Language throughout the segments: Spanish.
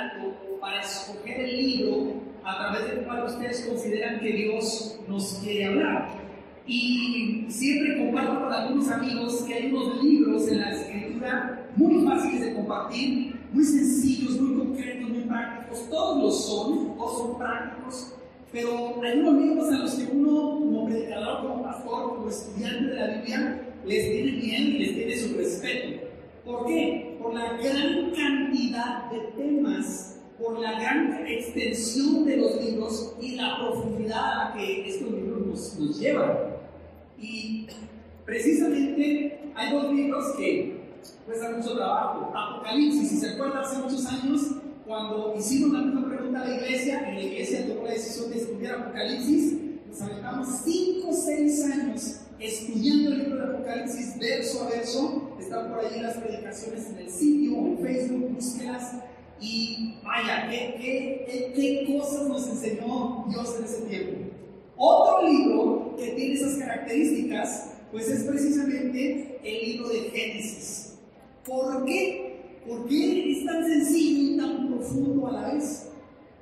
rato para escoger el libro a través del cual ustedes consideran que Dios nos quiere hablar. Y siempre comparto con algunos amigos que hay unos libros en la Escritura muy fáciles de compartir, muy sencillos, muy concretos, muy prácticos. Todos son prácticos, pero hay unos libros a los que uno, como predicador, como pastor, como estudiante de la Biblia, les tiene miedo y les tiene su respeto. ¿Por qué? Por la gran cantidad de temas, por la gran extensión de los libros y la profundidad a la que estos libros nos llevan. Y precisamente hay dos libros que cuestan mucho trabajo. Apocalipsis, si se acuerdan, hace muchos años, cuando hicimos la misma pregunta a la iglesia, en la iglesia tomó la decisión de estudiar Apocalipsis, nos aventamos 5 o 6 años estudiando el libro de Apocalipsis verso a verso. Están por allí las predicaciones en el sitio o en Facebook, búsquelas. Y vaya, qué cosas nos enseñó Dios en ese tiempo. Otro libro que tiene esas características, pues es precisamente el libro de Génesis. ¿Por qué? ¿Por qué es tan sencillo y tan profundo a la vez?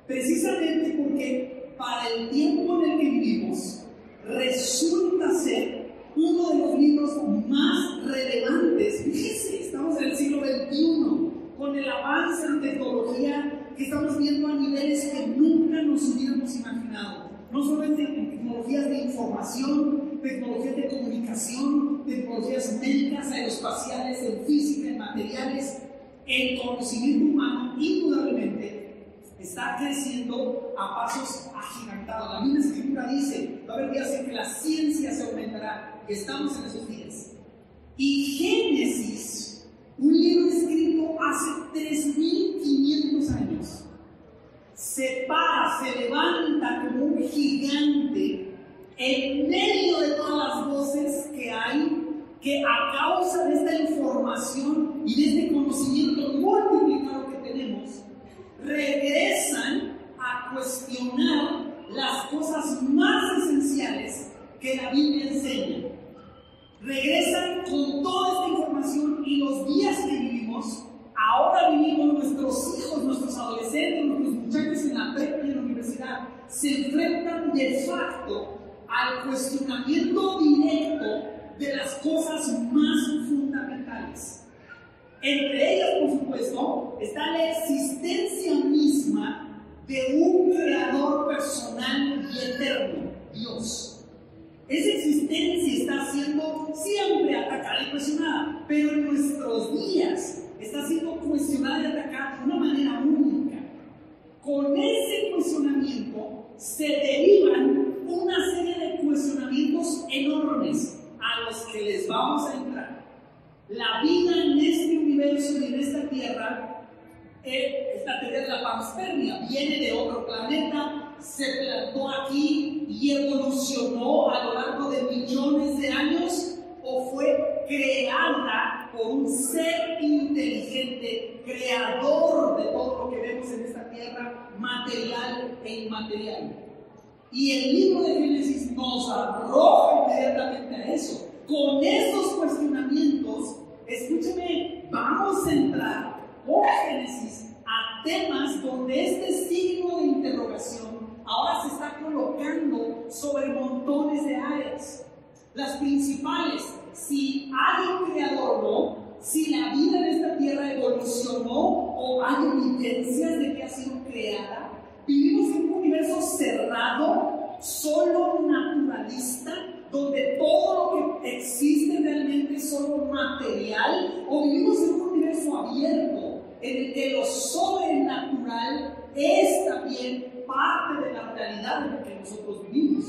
Precisamente porque para el tiempo en el que vivimos, resulta ser uno de los libros más relevantes. Fíjense, estamos en el siglo XXI, con el avance en tecnología que estamos viendo a niveles que nunca nos hubiéramos imaginado. No solamente en tecnologías de información, tecnologías de comunicación, tecnologías médicas, aeroespaciales, en física, en materiales. El conocimiento humano, indudablemente, está creciendo a pasos agigantados. La misma Escritura dice, va a haber días en que la ciencia se aumentará. Estamos en esos días. Y Génesis, un libro escrito hace 3.500 años, se para, se levanta como un gigante en medio de todas las voces que hay, que a causa de esta información y de este conocimiento multiplicado que tenemos, regresan a cuestionar las cosas más esenciales que la Biblia enseña. Regresan con toda esta información y los días que vivimos. Ahora vivimos, nuestros hijos, nuestros adolescentes, nuestros muchachos en la prepa y en la universidad se enfrentan de facto al cuestionamiento directo de las cosas más fundamentales. Entre ellas, por supuesto, está la existencia misma de un creador personal y eterno, Dios. Esa existencia está siendo siempre atacada y cuestionada, pero en nuestros días está siendo cuestionada y atacada de una manera única. Con ese cuestionamiento se derivan una serie de cuestionamientos enormes a los que les vamos a entrar. La vida en este universo y en esta tierra es la panspermia, viene de otro planeta, se plantó aquí y evolucionó a lo largo de millones de años, o fue creada por un ser inteligente, creador de todo lo que vemos en esta tierra, material e inmaterial. Y el libro de Génesis nos arroja inmediatamente a eso. Con esos cuestionamientos, escúcheme, vamos a entrar por Génesis a temas donde este signo de interrogación ahora se está colocando sobre montones de áreas. Las principales, si hay un creador o no, si la vida en esta tierra evolucionó o hay evidencias de que ha sido creada. Vivimos en un universo cerrado, solo naturalista, donde todo lo que existe realmente es solo material, o vivimos en un universo abierto, en el que lo sobrenatural es también parte de la realidad en la que nosotros vivimos.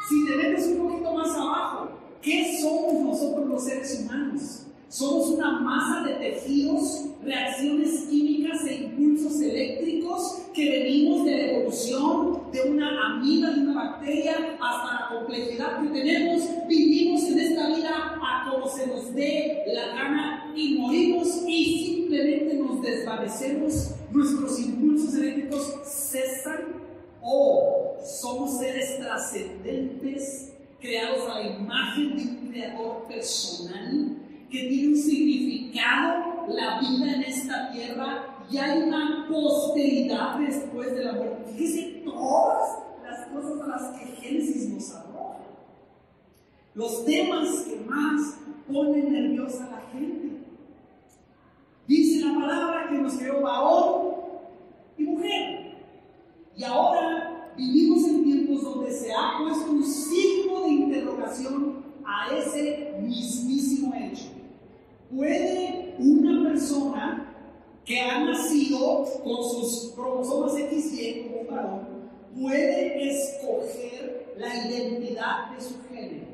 Si te metes un poquito más abajo, ¿qué somos nosotros los seres humanos? Somos una masa de tejidos, reacciones químicas e impulsos eléctricos que venimos de la evolución, de una amiba, de una bacteria, hasta la complejidad que tenemos. Vivimos en esta vida a como se nos dé la gana y morimos y simplemente nos desvanecemos. Nuestros impulsos eléctricos cesan, o somos seres trascendentes, creados a la imagen de un creador personal que tiene un significado, la vida en esta tierra, y hay una posteridad después de la muerte. Fíjese todas las cosas a las que Génesis nos arroja. Los temas que más ponen nerviosa a la gente. Dice la palabra que nos creó varón y mujer. Y ahora vivimos en tiempos donde se ha puesto un signo de interrogación a ese mismísimo hecho. ¿Puede una persona que ha nacido con sus cromosomas XY como un varón, puede escoger la identidad de su género?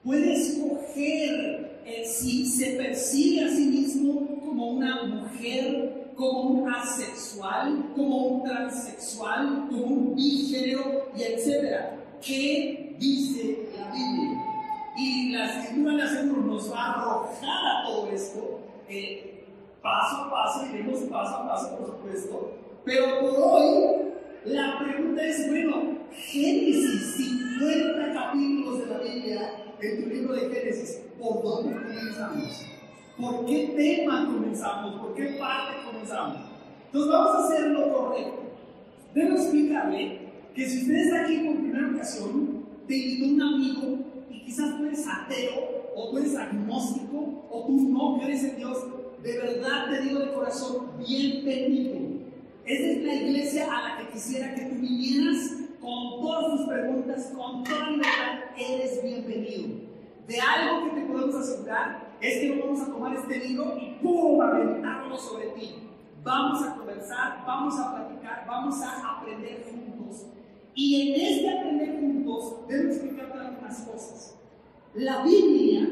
¿Puede escoger si se percibe a sí mismo como una mujer, como un asexual, como un transexual, como un bigénero, y etcétera? ¿Qué dice la Biblia? Y la Escritura de seguro nos va a arrojar a todo esto, paso a paso, iremos paso a paso, por supuesto. Pero por hoy, la pregunta es, bueno, Génesis, 50 capítulos de la Biblia, en tu libro de Génesis, ¿por dónde comenzamos? ¿Por qué tema comenzamos? ¿Por qué parte comenzamos? Entonces vamos a hacer lo correcto. Debo explicarle que si usted está aquí por primera ocasión, te invitó un amigo y quizás tú eres ateo, o tú eres agnóstico, o tú no crees en Dios, de verdad te digo de corazón, bienvenido. Esta es la iglesia a la que quisiera que tú vinieras con todas tus preguntas, con toda libertad, eres bienvenido. De algo que te podemos asegurar es que no vamos a tomar este libro y ¡pum!, aventarlo sobre ti. Vamos a conversar, vamos a platicar, vamos a aprender juntos. Y en este aprender juntos, debo explicarte algunas cosas. La Biblia,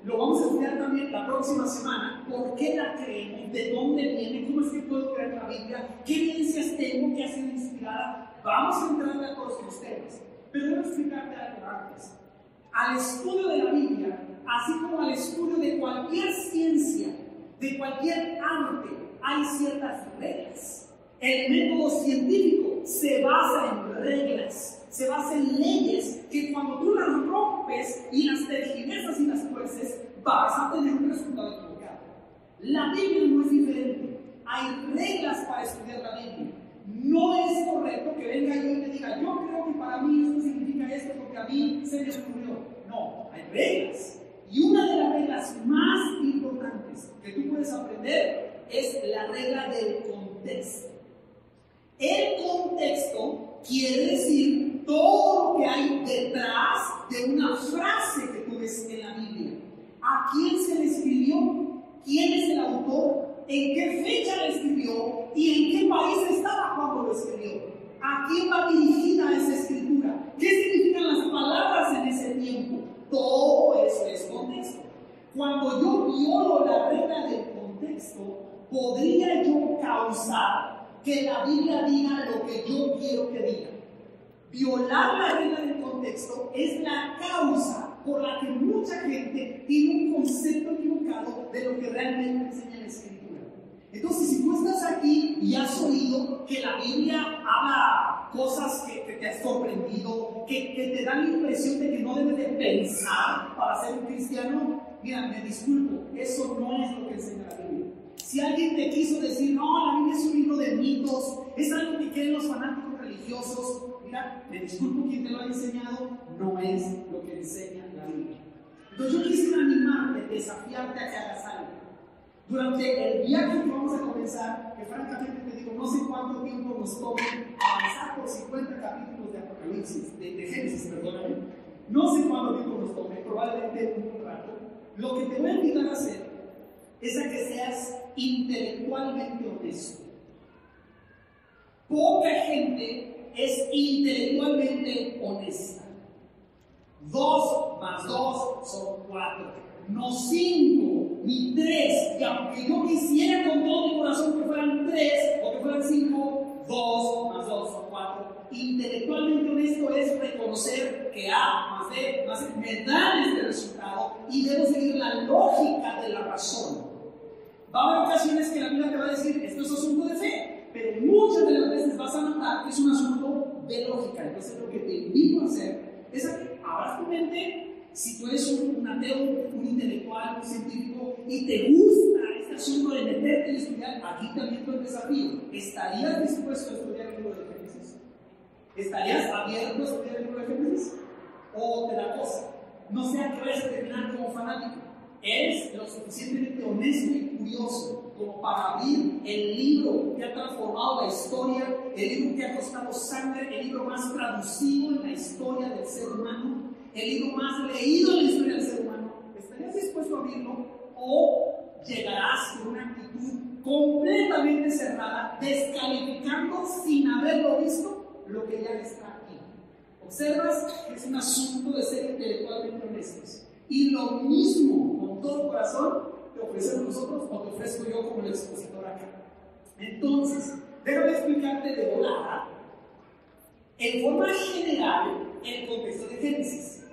lo vamos a estudiar también la próxima semana, por qué la creemos, de dónde viene, cómo es que puedo creer la Biblia, qué evidencias tengo que ha sido inspirada. Vamos a entrar a todos los temas, pero debo explicarte algo antes. Al estudio de la Biblia, así como al estudio de cualquier ciencia, de cualquier arte, hay ciertas reglas. El método científico se basa en reglas, se basa en leyes que cuando tú las rompes y las tergiversas y las tuerces, vas a tener un resultado equivocado. La Biblia no es diferente. Hay reglas para estudiar la Biblia. No es correcto que venga yo y me diga, yo creo que para mí esto significa esto porque a mí se me ocurrió. No, hay reglas. Y una de las reglas más importantes que tú puedes aprender es la regla del contexto. El contexto quiere decir todo lo que hay detrás de una frase que tú ves en la Biblia. ¿A quién se le escribió? ¿Quién es el autor? ¿En qué fecha le escribió? ¿Y en qué país estaba cuando lo escribió? ¿A quién va dirigida esa escritura? ¿Qué significan las palabras en ese tiempo? Todo eso es contexto. Cuando yo violo la regla del contexto, podría yo causar que la Biblia diga lo que yo quiero que diga. Violar la regla del contexto es la causa por la que mucha gente tiene un concepto equivocado de lo que realmente enseña la Escritura. Entonces, si tú estás aquí y has oído que la Biblia habla cosas que te has sorprendido, que te dan la impresión de que no debes de pensar para ser un cristiano, mira, me disculpo, eso no es lo que enseña la Biblia. Si alguien te quiso decir, no, la Biblia es un libro de mitos, es algo que creen los fanáticos religiosos, mira, me disculpo quien te lo ha enseñado, no es lo que enseña la Biblia. Entonces yo quisiera animarte, desafiarte a que hagas algo. Durante el viaje que vamos a comenzar, que francamente te digo, no sé cuánto tiempo nos tome avanzar por 50 capítulos de Apocalipsis, de Génesis, perdóname, no sé cuánto tiempo nos tome, probablemente un rato. Lo que te voy a invitar a hacer es a que seas intelectualmente honesto. Poca gente es intelectualmente honesta. 2 más 2 son 4, no 5 ni 3. Y aunque yo quisiera con todo mi corazón que fueran 3 o que fueran 5, 2 más 2 son 4. Intelectualmente honesto es reconocer que A más B más C me dan este resultado y debo seguir la lógica de la razón. Va a haber ocasiones que la Biblia te va a decir, esto es asunto de fe, pero muchas de las veces vas a notar que es un asunto de lógica. Entonces lo que te invito a hacer es a que abras tu mente. Si tú eres un ateo, un intelectual, un científico y te gusta este asunto de meterte y estudiar, aquí también tu desafío. ¿Estarías dispuesto a estudiar el libro de Génesis? ¿Estarías abierto a estudiar el libro de Génesis? ¿O te da cosa? No sea que vayas a terminar como fanático. Eres lo suficientemente honesto y curioso como para abrir el libro que ha transformado la historia, el libro que ha costado sangre, el libro más traducido en la historia del ser humano, el libro más leído en la historia del ser humano. ¿Estarías dispuesto a abrirlo o llegarás con una actitud completamente cerrada, descalificando sin haberlo visto lo que ya está aquí? Observas que es un asunto de ser intelectualmente honestos. Y lo mismo, con todo corazón, te ofrecemos nosotros o te ofrezco yo como el expositor acá. Entonces, déjame explicarte de volada, en forma general, el contexto de Génesis.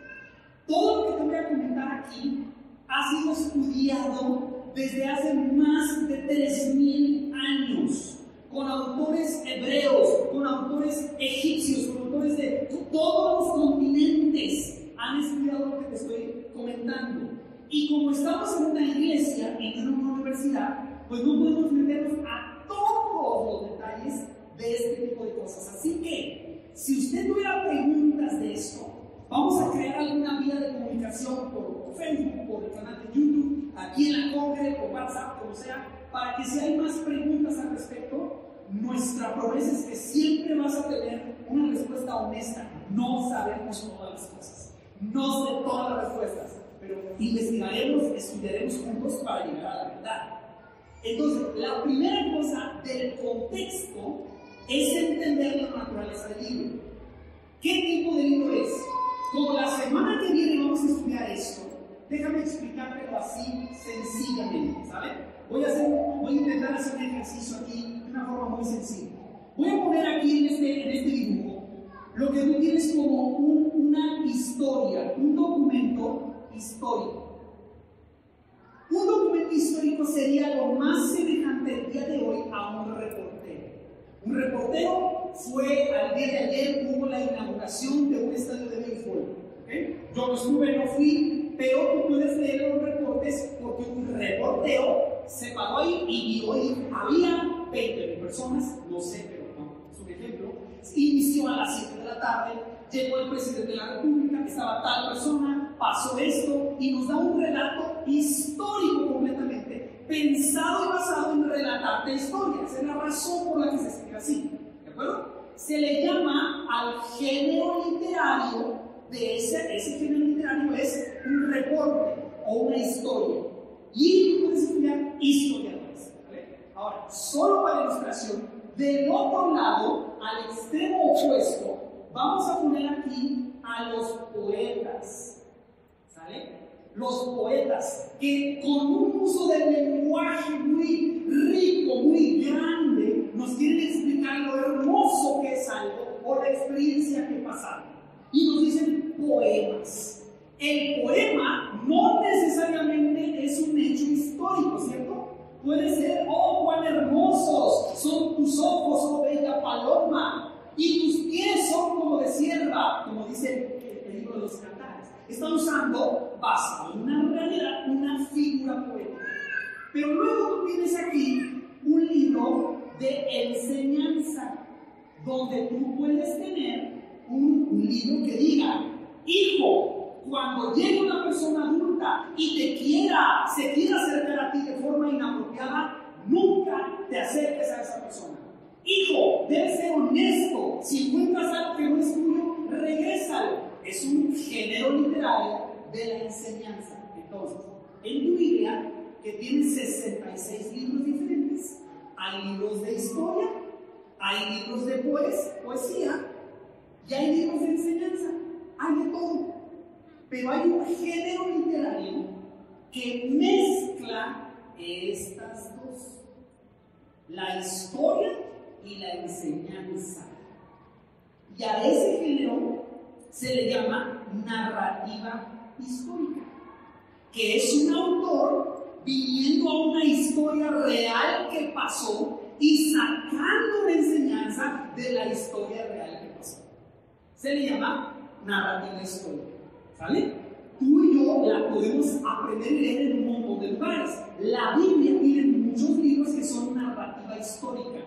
Todo lo que te voy a comentar aquí ha sido estudiado desde hace más de 3.000 años, con autores hebreos, con autores egipcios, con autores de todos los continentes. Han estudiado lo que te estoy comentando. Y como estamos en una iglesia, en una universidad, pues no podemos meternos a todos los detalles de este tipo de cosas. Así que, si usted tuviera preguntas de esto, vamos a crear alguna vía de comunicación por Facebook, por el canal de YouTube, aquí en la Congre, por WhatsApp, como sea, para que si hay más preguntas al respecto, nuestra promesa es que siempre vas a tener una respuesta honesta. No sabemos todas las cosas, no sé todas las respuestas, pero investigaremos, estudiaremos juntos para llegar a la verdad. Entonces, la primera cosa del contexto es entender la naturaleza del libro. ¿Qué tipo de libro es? Como la semana que viene vamos a estudiar esto, déjame explicártelo así sencillamente, ¿sabes? Voy a intentar hacer un ejercicio aquí de una forma muy sencilla. Voy a poner aquí en este dibujo lo que tú tienes como una historia, un documento histórico. Un documento histórico sería lo más semejante el día de hoy a un reportero. Un reportero fue al día de ayer, hubo la inauguración de un estadio de béisbol. ¿Okay? Yo no estuve, no fui, pero tú puedes leer los reportes porque un reportero se paró ahí y vio ahí, había 20.000 personas, no sé, pero no, es un ejemplo. Inició a las 7 de la tarde, llegó el presidente de la República, estaba tal persona, pasó esto y nos da un relato histórico completamente, pensado y basado en relatarte historias. Esa es la razón por la que se escribe así, ¿de acuerdo? Se le llama al género literario de ese género literario es un reporte o una historia. Y puedes estudiar historiadores, ¿vale? Ahora, solo para ilustración, del otro lado, al extremo opuesto, vamos a poner aquí a los poetas, ¿sale? Los poetas que con un uso del lenguaje muy rico, muy grande, nos quieren explicar lo hermoso que es algo o la experiencia que pasaron. Y nos dicen poemas. El poema no necesariamente es un hecho histórico, ¿cierto? Puede ser, oh, cuán hermosos son tus ojos, oh bella paloma, y tus pies son como de sierva, como dice el libro de los Cantares. Está usando, basado en una realidad, una figura poética. Pero luego tú tienes aquí un libro de enseñanza, donde tú puedes tener un libro que diga, hijo, cuando llegue una persona adulta y se quiera acercar a ti de forma inapropiada, nunca te acerques a esa persona. Hijo, debes ser honesto. Si encuentras algo que no es tuyo, regrésalo. Es un género literario de la enseñanza. Entonces, en tu Biblia, que tiene 66 libros diferentes, hay libros de historia, hay libros de poesía, y hay libros de enseñanza, hay de todo. Pero hay un género literario que mezcla estas dos, la historia y la enseñanza. Y a ese género se le llama narrativa histórica, que es un autor viniendo a una historia real que pasó y sacando una enseñanza de la historia real que pasó. Se le llama narrativa histórica, ¿sale? Tú y yo la podemos aprender y leer en un montón de lugares. La Biblia tiene muchos libros que son narrativa histórica.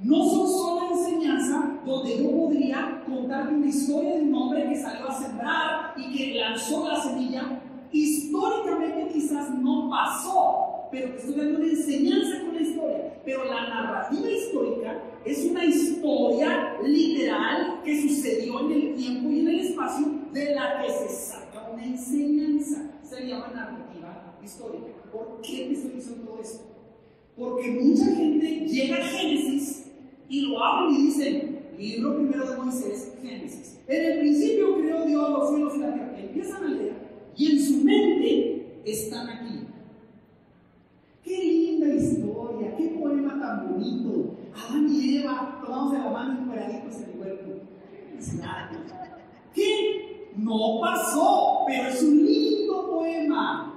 No son solo enseñanza donde yo podría contarte una historia de un hombre que salió a sembrar y que lanzó la semilla. Históricamente quizás no pasó, pero te estoy dando una enseñanza con la historia. Pero la narrativa histórica es una historia literal que sucedió en el tiempo y en el espacio, de la que se saca una enseñanza. Se llama narrativa histórica. ¿Por qué te estoy diciendo todo esto? Porque mucha gente llega a Génesis y lo abren y dicen, libro primero de Moisés, Génesis. En el principio creó Dios los cielos y la tierra. Empiezan a leer y en su mente están aquí. Qué linda historia, qué poema tan bonito. Adán y Eva tomamos de la mano y paraditos en el huerto. ¿Qué? No pasó, pero es un lindo poema.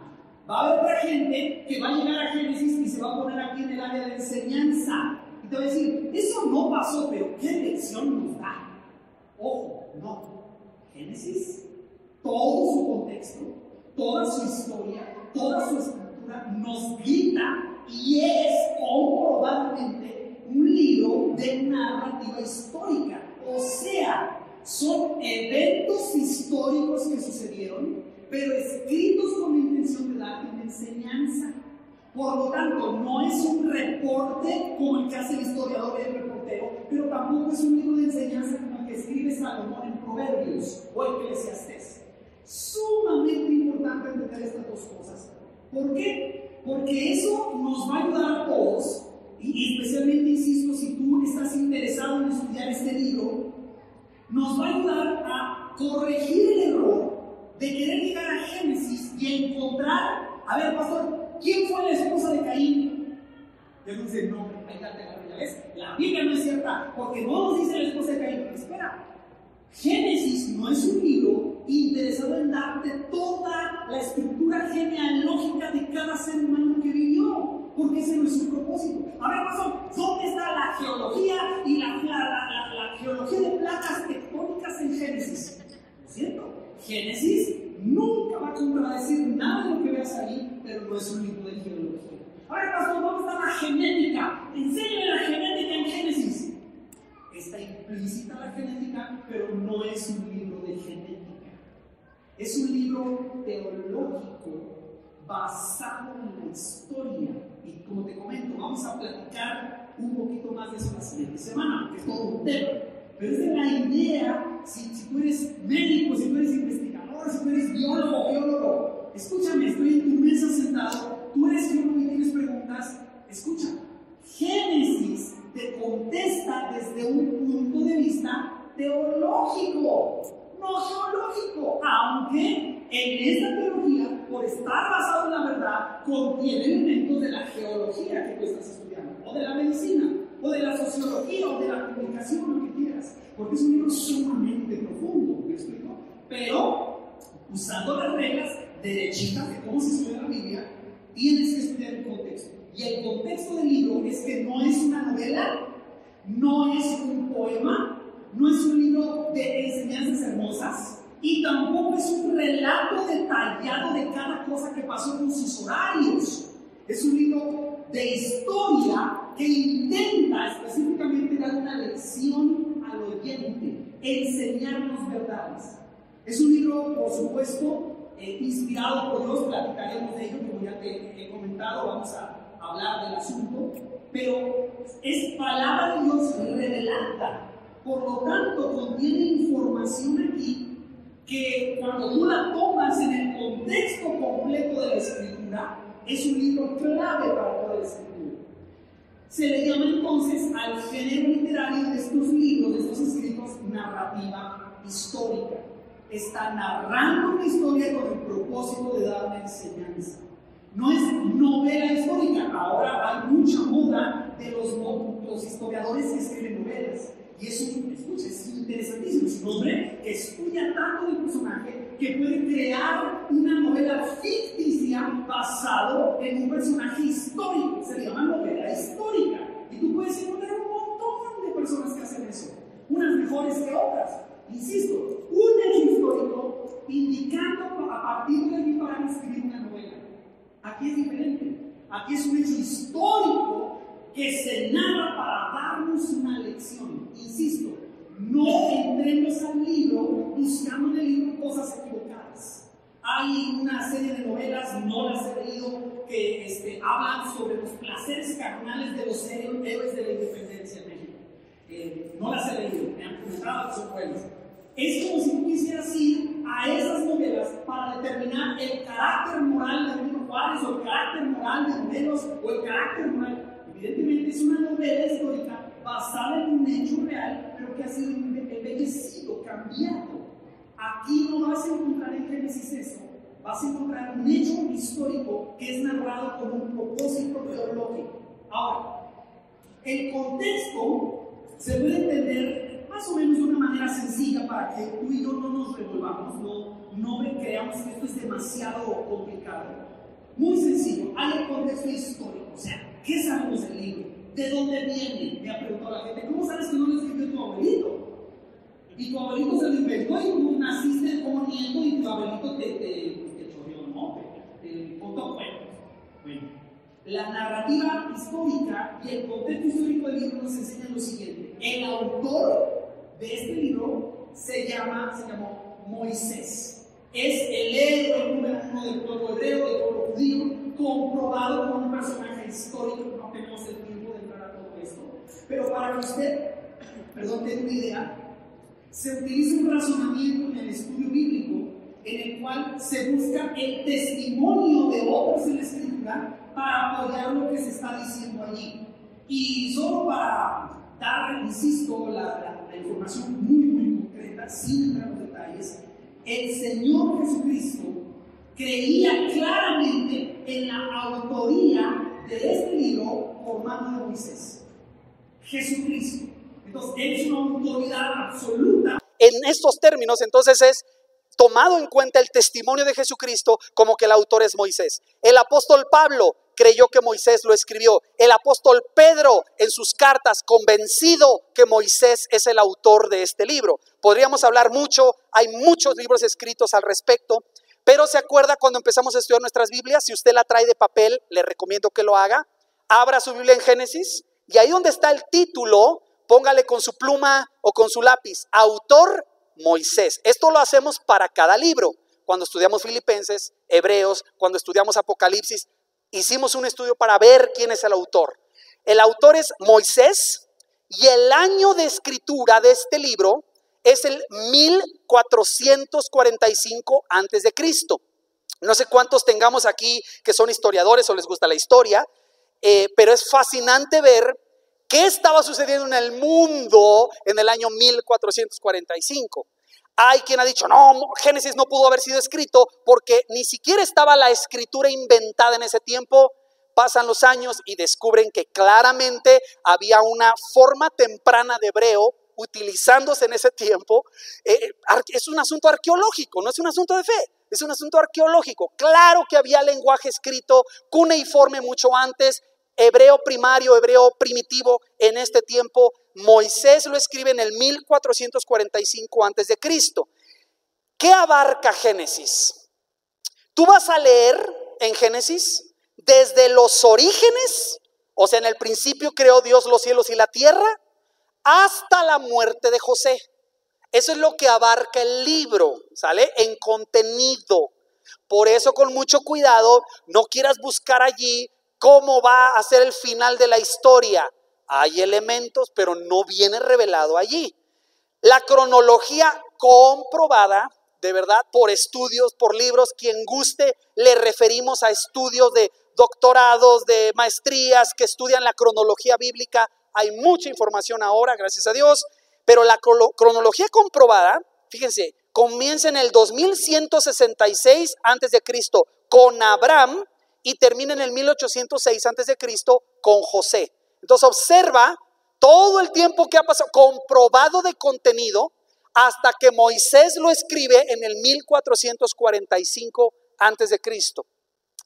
Va a haber otra gente que va a llegar a Génesis y se va a poner aquí en el área de enseñanza. Y te va a decir, eso no pasó, pero ¿qué lección nos da? Ojo, no. Génesis, todo su contexto, toda su historia, toda su escritura nos grita y es comprobablemente un libro de narrativa histórica. O sea, son eventos históricos que sucedieron, pero escritos con la intención de dar una enseñanza. Por lo tanto, no es un reporte como el que hace el historiador y el reportero, pero tampoco es un libro de enseñanza como el que escribe Salomón en Proverbios o Eclesiastés. Sumamente importante entender estas dos cosas. ¿Por qué? Porque eso nos va a ayudar a todos, y especialmente, insisto, si tú estás interesado en estudiar este libro, nos va a ayudar a corregir el error de querer llegar a Génesis y encontrar, a ver, pastor, ¿quién fue la esposa de Caín? Yo no sé el nombre, ahí está, ya ves, la Biblia no es cierta, porque no nos dice la esposa de Caín. Espera, Génesis no es un libro interesado en darte toda la estructura genealógica de cada ser humano que vivió, porque ese no es su propósito. A ver, pastor, ¿dónde está la geología y la geología de placas tectónicas en Génesis? ¿No es cierto? Génesis nunca va a contradecir nada de lo que veas ahí, pero no es un libro de geología. A ver, pastor, ¿dónde está la genética? Enséñame la genética en Génesis. Está implícita la genética, pero no es un libro de genética. Es un libro teológico basado en la historia. Y como te comento, vamos a platicar un poquito más de eso la siguiente semana, porque es todo un tema. Pero esa es la idea, si tú eres médico, si tú eres investigador, si tú eres biólogo, escúchame, estoy en tu mesa sentado, tú eres biólogo y tienes preguntas, escucha, Génesis te contesta desde un punto de vista teológico, no geológico, aunque en esta teología, por estar basado en la verdad, contiene elementos de la geología que tú estás estudiando, o de la medicina, o de la sociología, o de la comunicación, lo que quieras, porque es un libro sumamente profundo, ¿me explico? Pero usando las reglas derechitas de cómo se estudia la Biblia, tienes que estudiar el contexto. Y el contexto del libro es que no es una novela, no es un poema, no es un libro de enseñanzas hermosas, y tampoco es un relato detallado de cada cosa que pasó con sus horarios. Es un libro de historia que intenta específicamente dar una lección al oyente, enseñarnos verdades. Es un libro, por supuesto, inspirado por Dios, platicaremos de ello, como ya te he comentado, vamos a hablar del asunto, pero es palabra de Dios revelada, por lo tanto contiene información aquí que cuando tú la tomas en el contexto completo de la Escritura, es un libro clave para toda la Escritura. Se le llama entonces al género literario de estos libros, de estos escritos, narrativa histórica. Está narrando una historia con el propósito de dar una enseñanza. No es novela histórica. Ahora hay mucha moda de los historiadores que escriben novelas. Y es interesantísimo. Es un hombre que estudia tanto del personaje que puede crear una novela ficticia basado en un personaje histórico. Se le llama novela histórica. Y tú puedes encontrar un montón de personas que hacen eso. Unas mejores que otras. Insisto, un hecho histórico indicando a partir de aquí para escribir una novela. Aquí es diferente. Aquí es un hecho histórico que se narra para darnos una lección. Insisto, no entremos al libro buscando en el libro cosas equivocadas. Hay una serie de novelas, no las he leído, que hablan sobre los placeres carnales de los héroes de la independencia en México. No las he leído, me han comentado que son buenas. Es como si tú quisieras ir a esas novelas para determinar el carácter moral de Benito Juárez, o el carácter moral de Morelos, o el carácter moral. Evidentemente es una novela histórica basada en un hecho real, pero que ha sido embellecido, cambiado. Aquí no vas a encontrar en Génesis eso, vas a encontrar un hecho histórico que es narrado con un propósito teológico. Ahora, el contexto se puede entender más o menos de una manera sencilla para que tú y yo no nos revolvamos, no creamos que esto es demasiado complicado. Muy sencillo, hay un contexto histórico, o sea, ¿qué sabemos del libro? ¿De dónde viene? Me ha preguntado la gente, ¿cómo sabes que no lo escribió tu abuelito? Y tu abuelito se lo inventó y tú naciste como nieto y tu abuelito te chorreó, ¿no? Te contó cuentos. Bueno, la narrativa histórica y el contexto histórico del libro nos enseñan lo siguiente. El autor de este libro se llamó Moisés. Es el héroe número uno del pueblo hebreo, del pueblo judío, comprobado como un personaje histórico. No tenemos el tiempo de entrar a todo esto. Pero para que usted, tenga una idea, se utiliza un razonamiento en el estudio bíblico en el cual se busca el testimonio de otros en la Escritura para apoyar lo que se está diciendo allí. Y solo para dar, insisto, la información muy concreta, sin entrar en detalles, el Señor Jesucristo creía claramente en la autoría de este libro por mano de Moisés. Jesucristo. Entonces, él es una autoridad absoluta. En estos términos, entonces, es tomado en cuenta el testimonio de Jesucristo como que el autor es Moisés. El apóstol Pablo creyó que Moisés lo escribió. El apóstol Pedro, en sus cartas, convencido que Moisés es el autor de este libro. Podríamos hablar mucho, hay muchos libros escritos al respecto, pero ¿se acuerda cuando empezamos a estudiar nuestras Biblias? Si usted la trae de papel, le recomiendo que lo haga. Abra su Biblia en Génesis y ahí donde está el título, póngale con su pluma o con su lápiz, autor Moisés. Esto lo hacemos para cada libro. Cuando estudiamos Filipenses, Hebreos, cuando estudiamos Apocalipsis, hicimos un estudio para ver quién es el autor. El autor es Moisés y el año de escritura de este libro es el 1445 antes de Cristo. No sé cuántos tengamos aquí que son historiadores o les gusta la historia, pero es fascinante ver qué estaba sucediendo en el mundo en el año 1445. Hay quien ha dicho, no, Génesis no pudo haber sido escrito porque ni siquiera estaba la escritura inventada en ese tiempo. Pasan los años y descubren que claramente había una forma temprana de hebreo utilizándose en ese tiempo. Es un asunto arqueológico, no es un asunto de fe, es un asunto arqueológico. Claro que había lenguaje escrito cuneiforme mucho antes, hebreo primario, hebreo primitivo en este tiempo. Moisés lo escribe en el 1445 antes de Cristo. ¿Qué abarca Génesis? Tú vas a leer en Génesis desde los orígenes, o sea, en el principio creó Dios los cielos y la tierra, hasta la muerte de José. Eso es lo que abarca el libro, ¿sale? En contenido. Por eso, con mucho cuidado, no quieras buscar allí cómo va a ser el final de la historia. Hay elementos, pero no viene revelado allí. La cronología comprobada, de verdad, por estudios, por libros, quien guste, le referimos a estudios de doctorados, de maestrías que estudian la cronología bíblica. Hay mucha información ahora, gracias a Dios, pero la cronología comprobada, fíjense, comienza en el 2166 antes de Cristo con Abraham y termina en el 1806 antes de Cristo con José. Entonces observa todo el tiempo que ha pasado, comprobado de contenido, hasta que Moisés lo escribe en el 1445 antes de Cristo.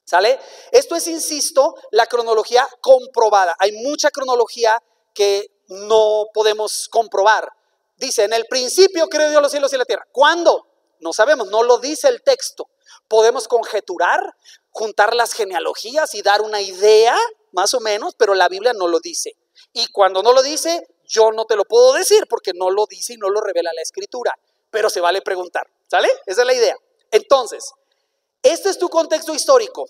¿Sale? Esto es, insisto, la cronología comprobada. Hay mucha cronología que no podemos comprobar. Dice, en el principio creó Dios los cielos y la tierra. ¿Cuándo? No sabemos, no lo dice el texto. Podemos conjeturar, juntar las genealogías y dar una idea, más o menos, pero la Biblia no lo dice. Y cuando no lo dice, yo no te lo puedo decir porque no lo dice y no lo revela la Escritura. Pero se vale preguntar, ¿sale? Esa es la idea. Entonces, este es tu contexto histórico.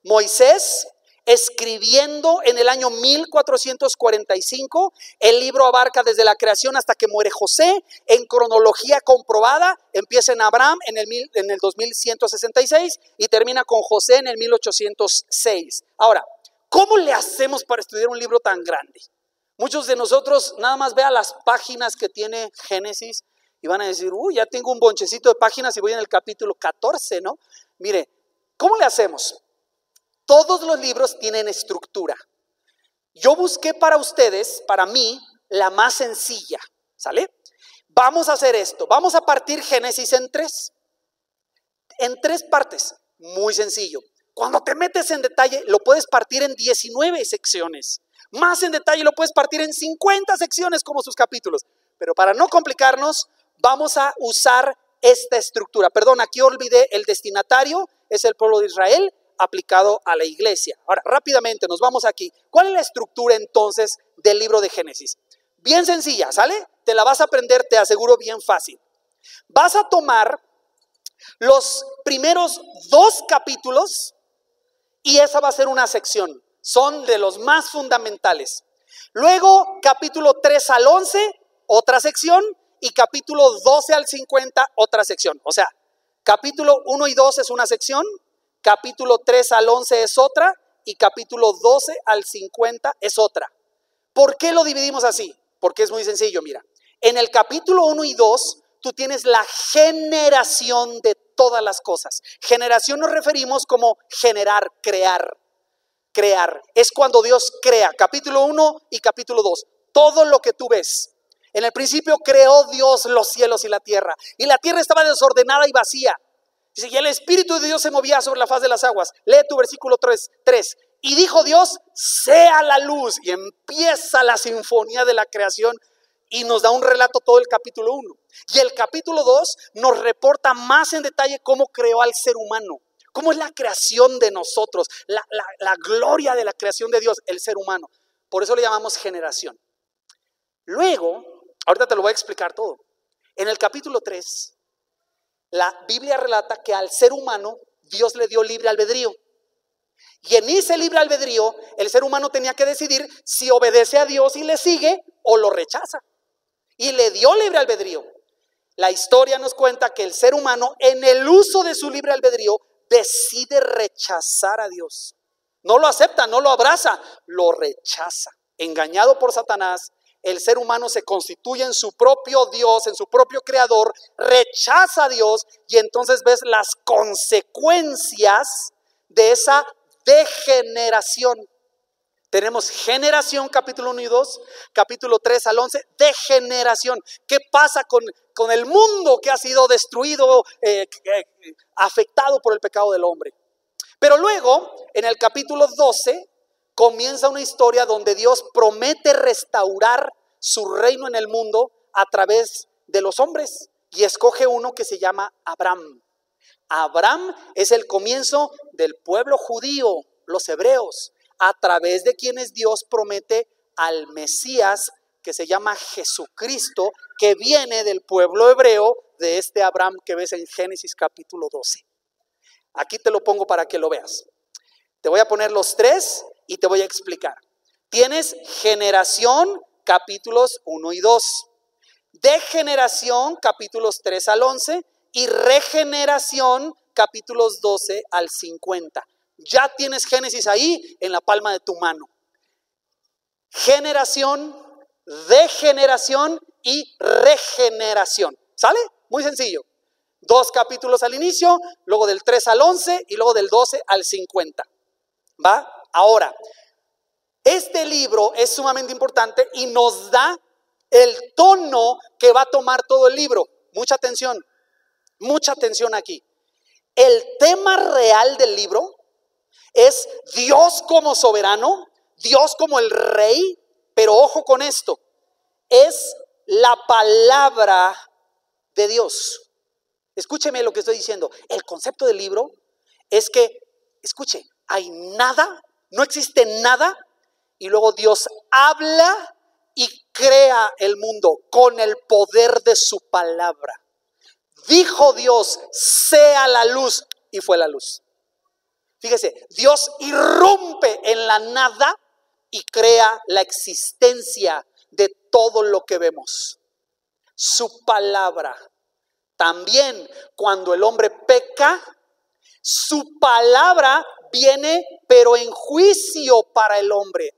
Moisés escribiendo en el año 1445, el libro abarca desde la creación hasta que muere José, en cronología comprobada, empieza en Abraham en el 2166 y termina con José en el 1806. Ahora, ¿cómo le hacemos para estudiar un libro tan grande? Muchos de nosotros nada más vean las páginas que tiene Génesis y van a decir, ya tengo un bonchecito de páginas y voy en el capítulo 14, ¿no? Mire, ¿cómo le hacemos? Todos los libros tienen estructura. Yo busqué para ustedes, para mí, la más sencilla, ¿sale? Vamos a hacer esto. Vamos a partir Génesis en tres partes. Muy sencillo. Cuando te metes en detalle, lo puedes partir en 19 secciones. Más en detalle, lo puedes partir en 50 secciones como sus capítulos. Pero para no complicarnos, vamos a usar esta estructura. Perdón, aquí olvidé el destinatario, es el pueblo de Israel, aplicado a la iglesia. Ahora, rápidamente nos vamos aquí. ¿Cuál es la estructura entonces del libro de Génesis? Bien sencilla, ¿sale? Te la vas a aprender, te aseguro, bien fácil. Vas a tomar los primeros 2 capítulos y esa va a ser una sección. Son de los más fundamentales. Luego, capítulo 3 al 11, otra sección, y capítulo 12 al 50, otra sección. O sea, capítulo 1 y 2 es una sección, capítulo 3 al 11 es otra y capítulo 12 al 50 es otra. ¿Por qué lo dividimos así? Porque es muy sencillo, mira. En el capítulo 1 y 2 tú tienes la generación de todas las cosas. Generación nos referimos como generar, crear. Es cuando Dios crea. Capítulo 1 y capítulo 2. Todo lo que tú ves. En el principio creó Dios los cielos y la tierra estaba desordenada y vacía. Dice, y el Espíritu de Dios se movía sobre la faz de las aguas. Lee tu versículo 3. Y dijo Dios, sea la luz. Y empieza la sinfonía de la creación y nos da un relato todo el capítulo 1. Y el capítulo 2 nos reporta más en detalle cómo creó al ser humano. Cómo es la creación de nosotros, la gloria de la creación de Dios, el ser humano. Por eso le llamamos generación. Luego, ahorita te lo voy a explicar todo. En el capítulo 3, la Biblia relata que al ser humano Dios le dio libre albedrío. Y en ese libre albedrío, el ser humano tenía que decidir si obedece a Dios y le sigue o lo rechaza. Y le dio libre albedrío. La historia nos cuenta que el ser humano, en el uso de su libre albedrío, decide rechazar a Dios. No lo acepta, no lo abraza, lo rechaza. Engañado por Satanás, el ser humano se constituye en su propio Dios, en su propio creador, rechaza a Dios y entonces ves las consecuencias de esa degeneración. Tenemos generación, capítulo 1 y 2, capítulo 3 al 11, degeneración. ¿Qué pasa con el mundo que ha sido destruido, afectado por el pecado del hombre? Pero luego, en el capítulo 12, comienza una historia donde Dios promete restaurar su reino en el mundo a través de los hombres y escoge uno que se llama Abraham. Abraham es el comienzo del pueblo judío, los hebreos, a través de quienes Dios promete al Mesías que se llama Jesucristo, que viene del pueblo hebreo de este Abraham que ves en Génesis capítulo 12. Aquí te lo pongo para que lo veas. Te voy a poner los 3 y te voy a explicar. Tienes generación, capítulos 1 y 2. Degeneración, capítulos 3 al 11. Y regeneración, capítulos 12 al 50. Ya tienes Génesis ahí en la palma de tu mano. Generación, degeneración y regeneración. ¿Sale? Muy sencillo. 2 capítulos al inicio, luego del 3 al 11 y luego del 12 al 50. ¿Va? Ahora, este libro es sumamente importante y nos da el tono que va a tomar todo el libro. Mucha atención aquí. El tema real del libro es Dios como soberano, Dios como el rey, pero ojo con esto, es la palabra de Dios. Escúcheme lo que estoy diciendo. El concepto del libro es que escuche, hay nada, no existe nada, y luego Dios habla y crea el mundo con el poder de su palabra. Dijo Dios, sea la luz, y fue la luz. Fíjese, Dios irrumpe en la nada y crea la existencia de todo lo que vemos. Su palabra. También cuando el hombre peca, su palabra viene, pero en juicio para el hombre.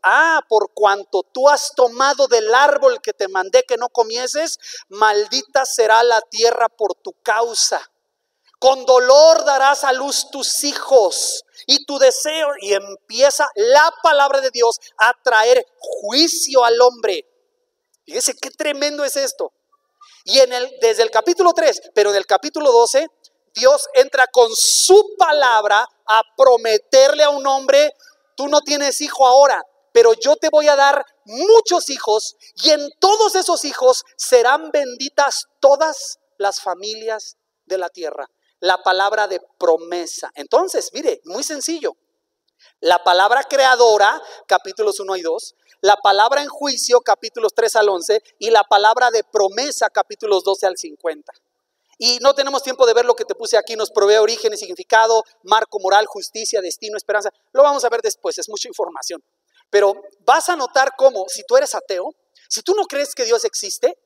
Por cuanto tú has tomado del árbol que te mandé que no comieses, maldita será la tierra por tu causa. Con dolor darás a luz tus hijos y tu deseo. Y empieza la palabra de Dios a traer juicio al hombre. Fíjese qué tremendo es esto. Y desde el capítulo 3, pero en el capítulo 12, Dios entra con su palabra a prometerle a un hombre: tú no tienes hijo ahora, pero yo te voy a dar muchos hijos, y en todos esos hijos serán benditas todas las familias de la tierra. La palabra de promesa. Entonces, mire, muy sencillo. La palabra creadora, capítulos 1 y 2, la palabra en juicio, capítulos 3 al 11, y la palabra de promesa, capítulos 12 al 50. Y no tenemos tiempo de ver lo que te puse aquí. Nos provee origen y significado, marco moral, justicia, destino, esperanza. Lo vamos a ver después, es mucha información. Pero vas a notar cómo, si tú eres ateo, si tú no crees que Dios existe,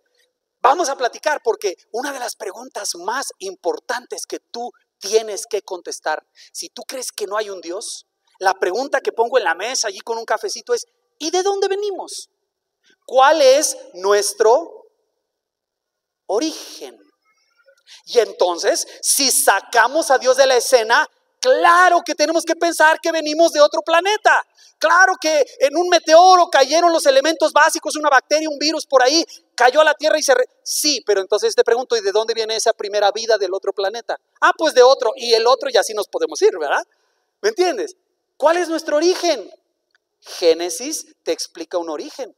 vamos a platicar, porque una de las preguntas más importantes que tú tienes que contestar, si tú crees que no hay un Dios, la pregunta que pongo en la mesa allí con un cafecito es: ¿y de dónde venimos? ¿Cuál es nuestro origen? Y entonces, si sacamos a Dios de la escena, claro que tenemos que pensar que venimos de otro planeta. Claro que en un meteoro cayeron los elementos básicos, una bacteria, un virus por ahí, cayó a la tierra y Sí, pero entonces te pregunto: ¿y de dónde viene esa primera vida del otro planeta? Pues de otro, y el otro, y así nos podemos ir, ¿verdad? ¿Me entiendes? ¿Cuál es nuestro origen? Génesis te explica un origen.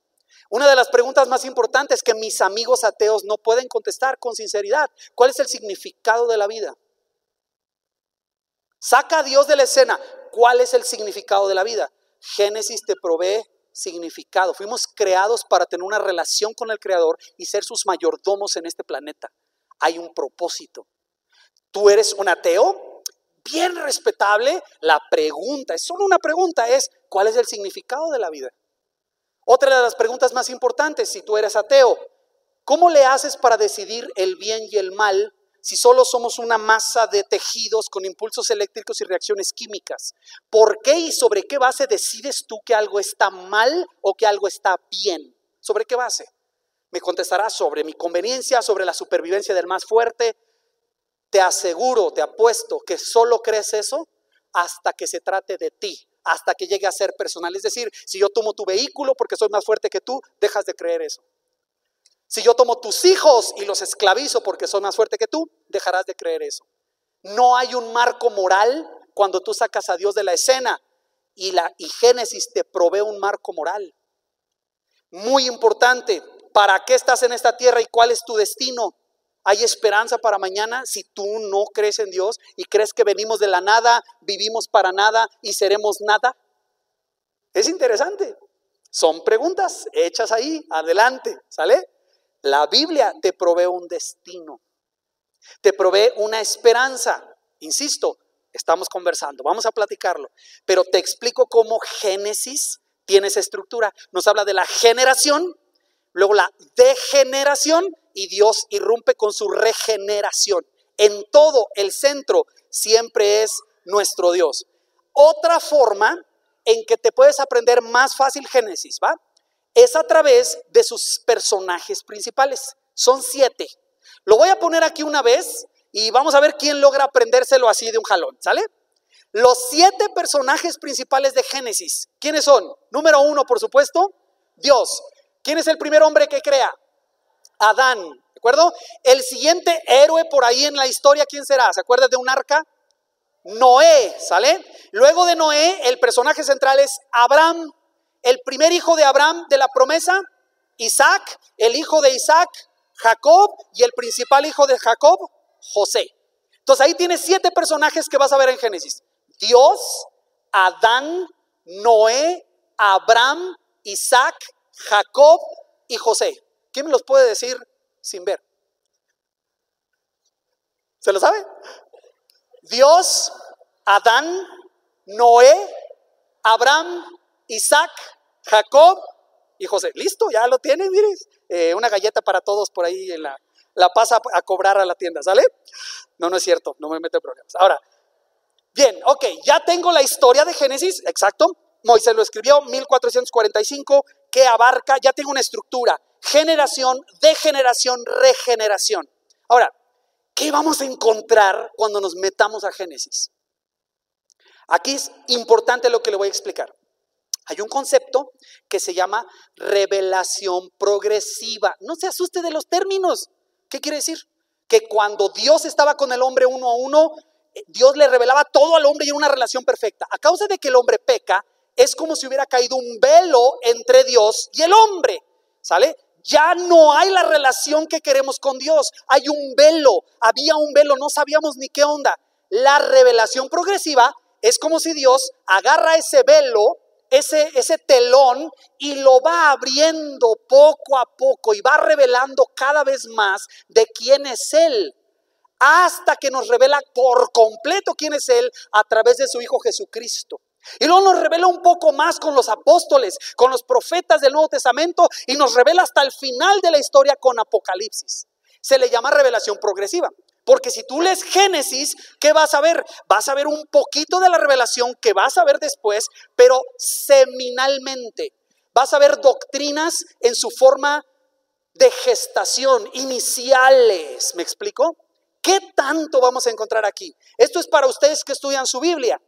Una de las preguntas más importantes que mis amigos ateos no pueden contestar con sinceridad: ¿cuál es el significado de la vida? Saca a Dios de la escena. ¿Cuál es el significado de la vida? Génesis te provee significado. Fuimos creados para tener una relación con el Creador y ser sus mayordomos en este planeta. Hay un propósito. ¿Tú eres un ateo? Bien respetable. La pregunta, es solo una pregunta, es: ¿cuál es el significado de la vida? Otra de las preguntas más importantes, si tú eres ateo: ¿cómo le haces para decidir el bien y el mal si solo somos una masa de tejidos con impulsos eléctricos y reacciones químicas? ¿Por qué y sobre qué base decides tú que algo está mal o que algo está bien? ¿Sobre qué base? Me contestarás: sobre mi conveniencia, sobre la supervivencia del más fuerte. Te aseguro, te apuesto que solo crees eso hasta que se trate de ti, hasta que llegue a ser personal. Es decir, si yo tomo tu vehículo porque soy más fuerte que tú, dejas de creer eso. Si yo tomo tus hijos y los esclavizo porque soy más fuerte que tú, dejarás de creer eso. No hay un marco moral cuando tú sacas a Dios de la escena, y Génesis te provee un marco moral. Muy importante: ¿para qué estás en esta tierra y cuál es tu destino? ¿Hay esperanza para mañana si tú no crees en Dios y crees que venimos de la nada, vivimos para nada y seremos nada? Es interesante. Son preguntas hechas ahí, adelante, ¿sale? La Biblia te provee un destino, te provee una esperanza. Insisto, estamos conversando, vamos a platicarlo, pero te explico cómo Génesis tiene esa estructura. Nos habla de la generación, luego la degeneración, y Dios irrumpe con su regeneración. En todo el centro siempre es nuestro Dios. Otra forma en que te puedes aprender más fácil Génesis, ¿va? Es a través de sus personajes principales. Son 7. Lo voy a poner aquí una vez y vamos a ver quién logra aprendérselo así de un jalón, ¿sale? Los 7 personajes principales de Génesis, ¿quiénes son? Número 1, por supuesto, Dios. ¿Quién es el primer hombre que crea? Adán, ¿de acuerdo? El siguiente héroe por ahí en la historia, ¿quién será? ¿Se acuerdan de un arca? Noé, ¿sale? Luego de Noé, el personaje central es Abraham. El primer hijo de Abraham de la promesa, Isaac. El hijo de Isaac, Jacob. Y el principal hijo de Jacob, José. Entonces ahí tienes 7 personajes que vas a ver en Génesis. Dios, Adán, Noé, Abraham, Isaac, Jacob y José. ¿Quién me los puede decir sin ver? ¿Se lo sabe? Dios, Adán, Noé, Abraham, Isaac, Jacob y José. Listo, ya lo tienen, miren. Una galleta para todos por ahí en la pasa a cobrar a la tienda, ¿sale? No es cierto, no me meto en problemas. Ahora, bien, ok, ya tengo la historia de Génesis, exacto. Moisés lo escribió, 1445, que abarca, ya tengo una estructura, generación, degeneración, regeneración. Ahora, ¿qué vamos a encontrar cuando nos metamos a Génesis? Aquí es importante lo que le voy a explicar. Hay un concepto que se llama revelación progresiva. No se asuste de los términos. ¿Qué quiere decir? Que cuando Dios estaba con el hombre uno a uno, Dios le revelaba todo al hombre y en una relación perfecta. A causa de que el hombre peca, es como si hubiera caído un velo entre Dios y el hombre, ¿sale? Ya no hay la relación que queremos con Dios. Hay un velo, había un velo, no sabíamos ni qué onda. La revelación progresiva es como si Dios agarra ese velo, ese telón, y lo va abriendo poco a poco y va revelando cada vez más de quién es Él, hasta que nos revela por completo quién es Él a través de su Hijo Jesucristo. Y luego nos revela un poco más con los apóstoles, con los profetas del Nuevo Testamento, y nos revela hasta el final de la historia con Apocalipsis. Se le llama revelación progresiva, porque si tú lees Génesis, ¿qué vas a ver? Vas a ver un poquito de la revelación que vas a ver después, pero seminalmente. Vas a ver doctrinas en su forma de gestación, iniciales. ¿Me explico? ¿Qué tanto vamos a encontrar aquí? Esto es para ustedes que estudian su Biblia.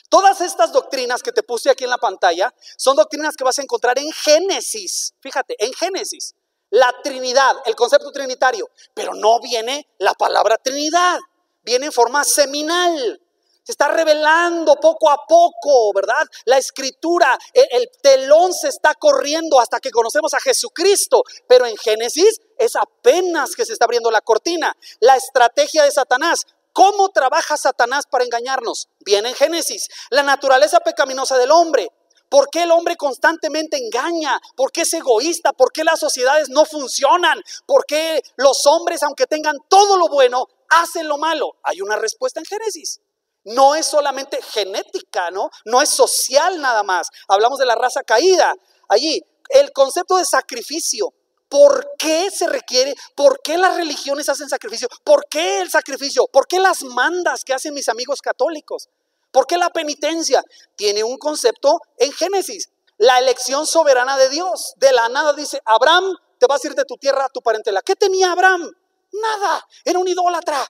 Todas estas doctrinas que te puse aquí en la pantalla son doctrinas que vas a encontrar en Génesis. Fíjate, en Génesis, la Trinidad, el concepto trinitario, pero no viene la palabra Trinidad, viene en forma seminal. Se está revelando poco a poco, ¿verdad? La escritura, el telón se está corriendo hasta que conocemos a Jesucristo, pero en Génesis es apenas que se está abriendo la cortina. La estrategia de Satanás. ¿Cómo trabaja Satanás para engañarnos? Viene en Génesis. La naturaleza pecaminosa del hombre. ¿Por qué el hombre constantemente engaña? ¿Por qué es egoísta? ¿Por qué las sociedades no funcionan? ¿Por qué los hombres, aunque tengan todo lo bueno, hacen lo malo? Hay una respuesta en Génesis. No es solamente genética, ¿no? No es social nada más. Hablamos de la raza caída. Allí, el concepto de sacrificio. ¿Por qué se requiere? ¿Por qué las religiones hacen sacrificio? ¿Por qué el sacrificio? ¿Por qué las mandas que hacen mis amigos católicos? ¿Por qué la penitencia? Tiene un concepto en Génesis. La elección soberana de Dios. De la nada dice, Abraham, te vas a ir de tu tierra a tu parentela. ¿Qué tenía Abraham? Nada. Era un idólatra.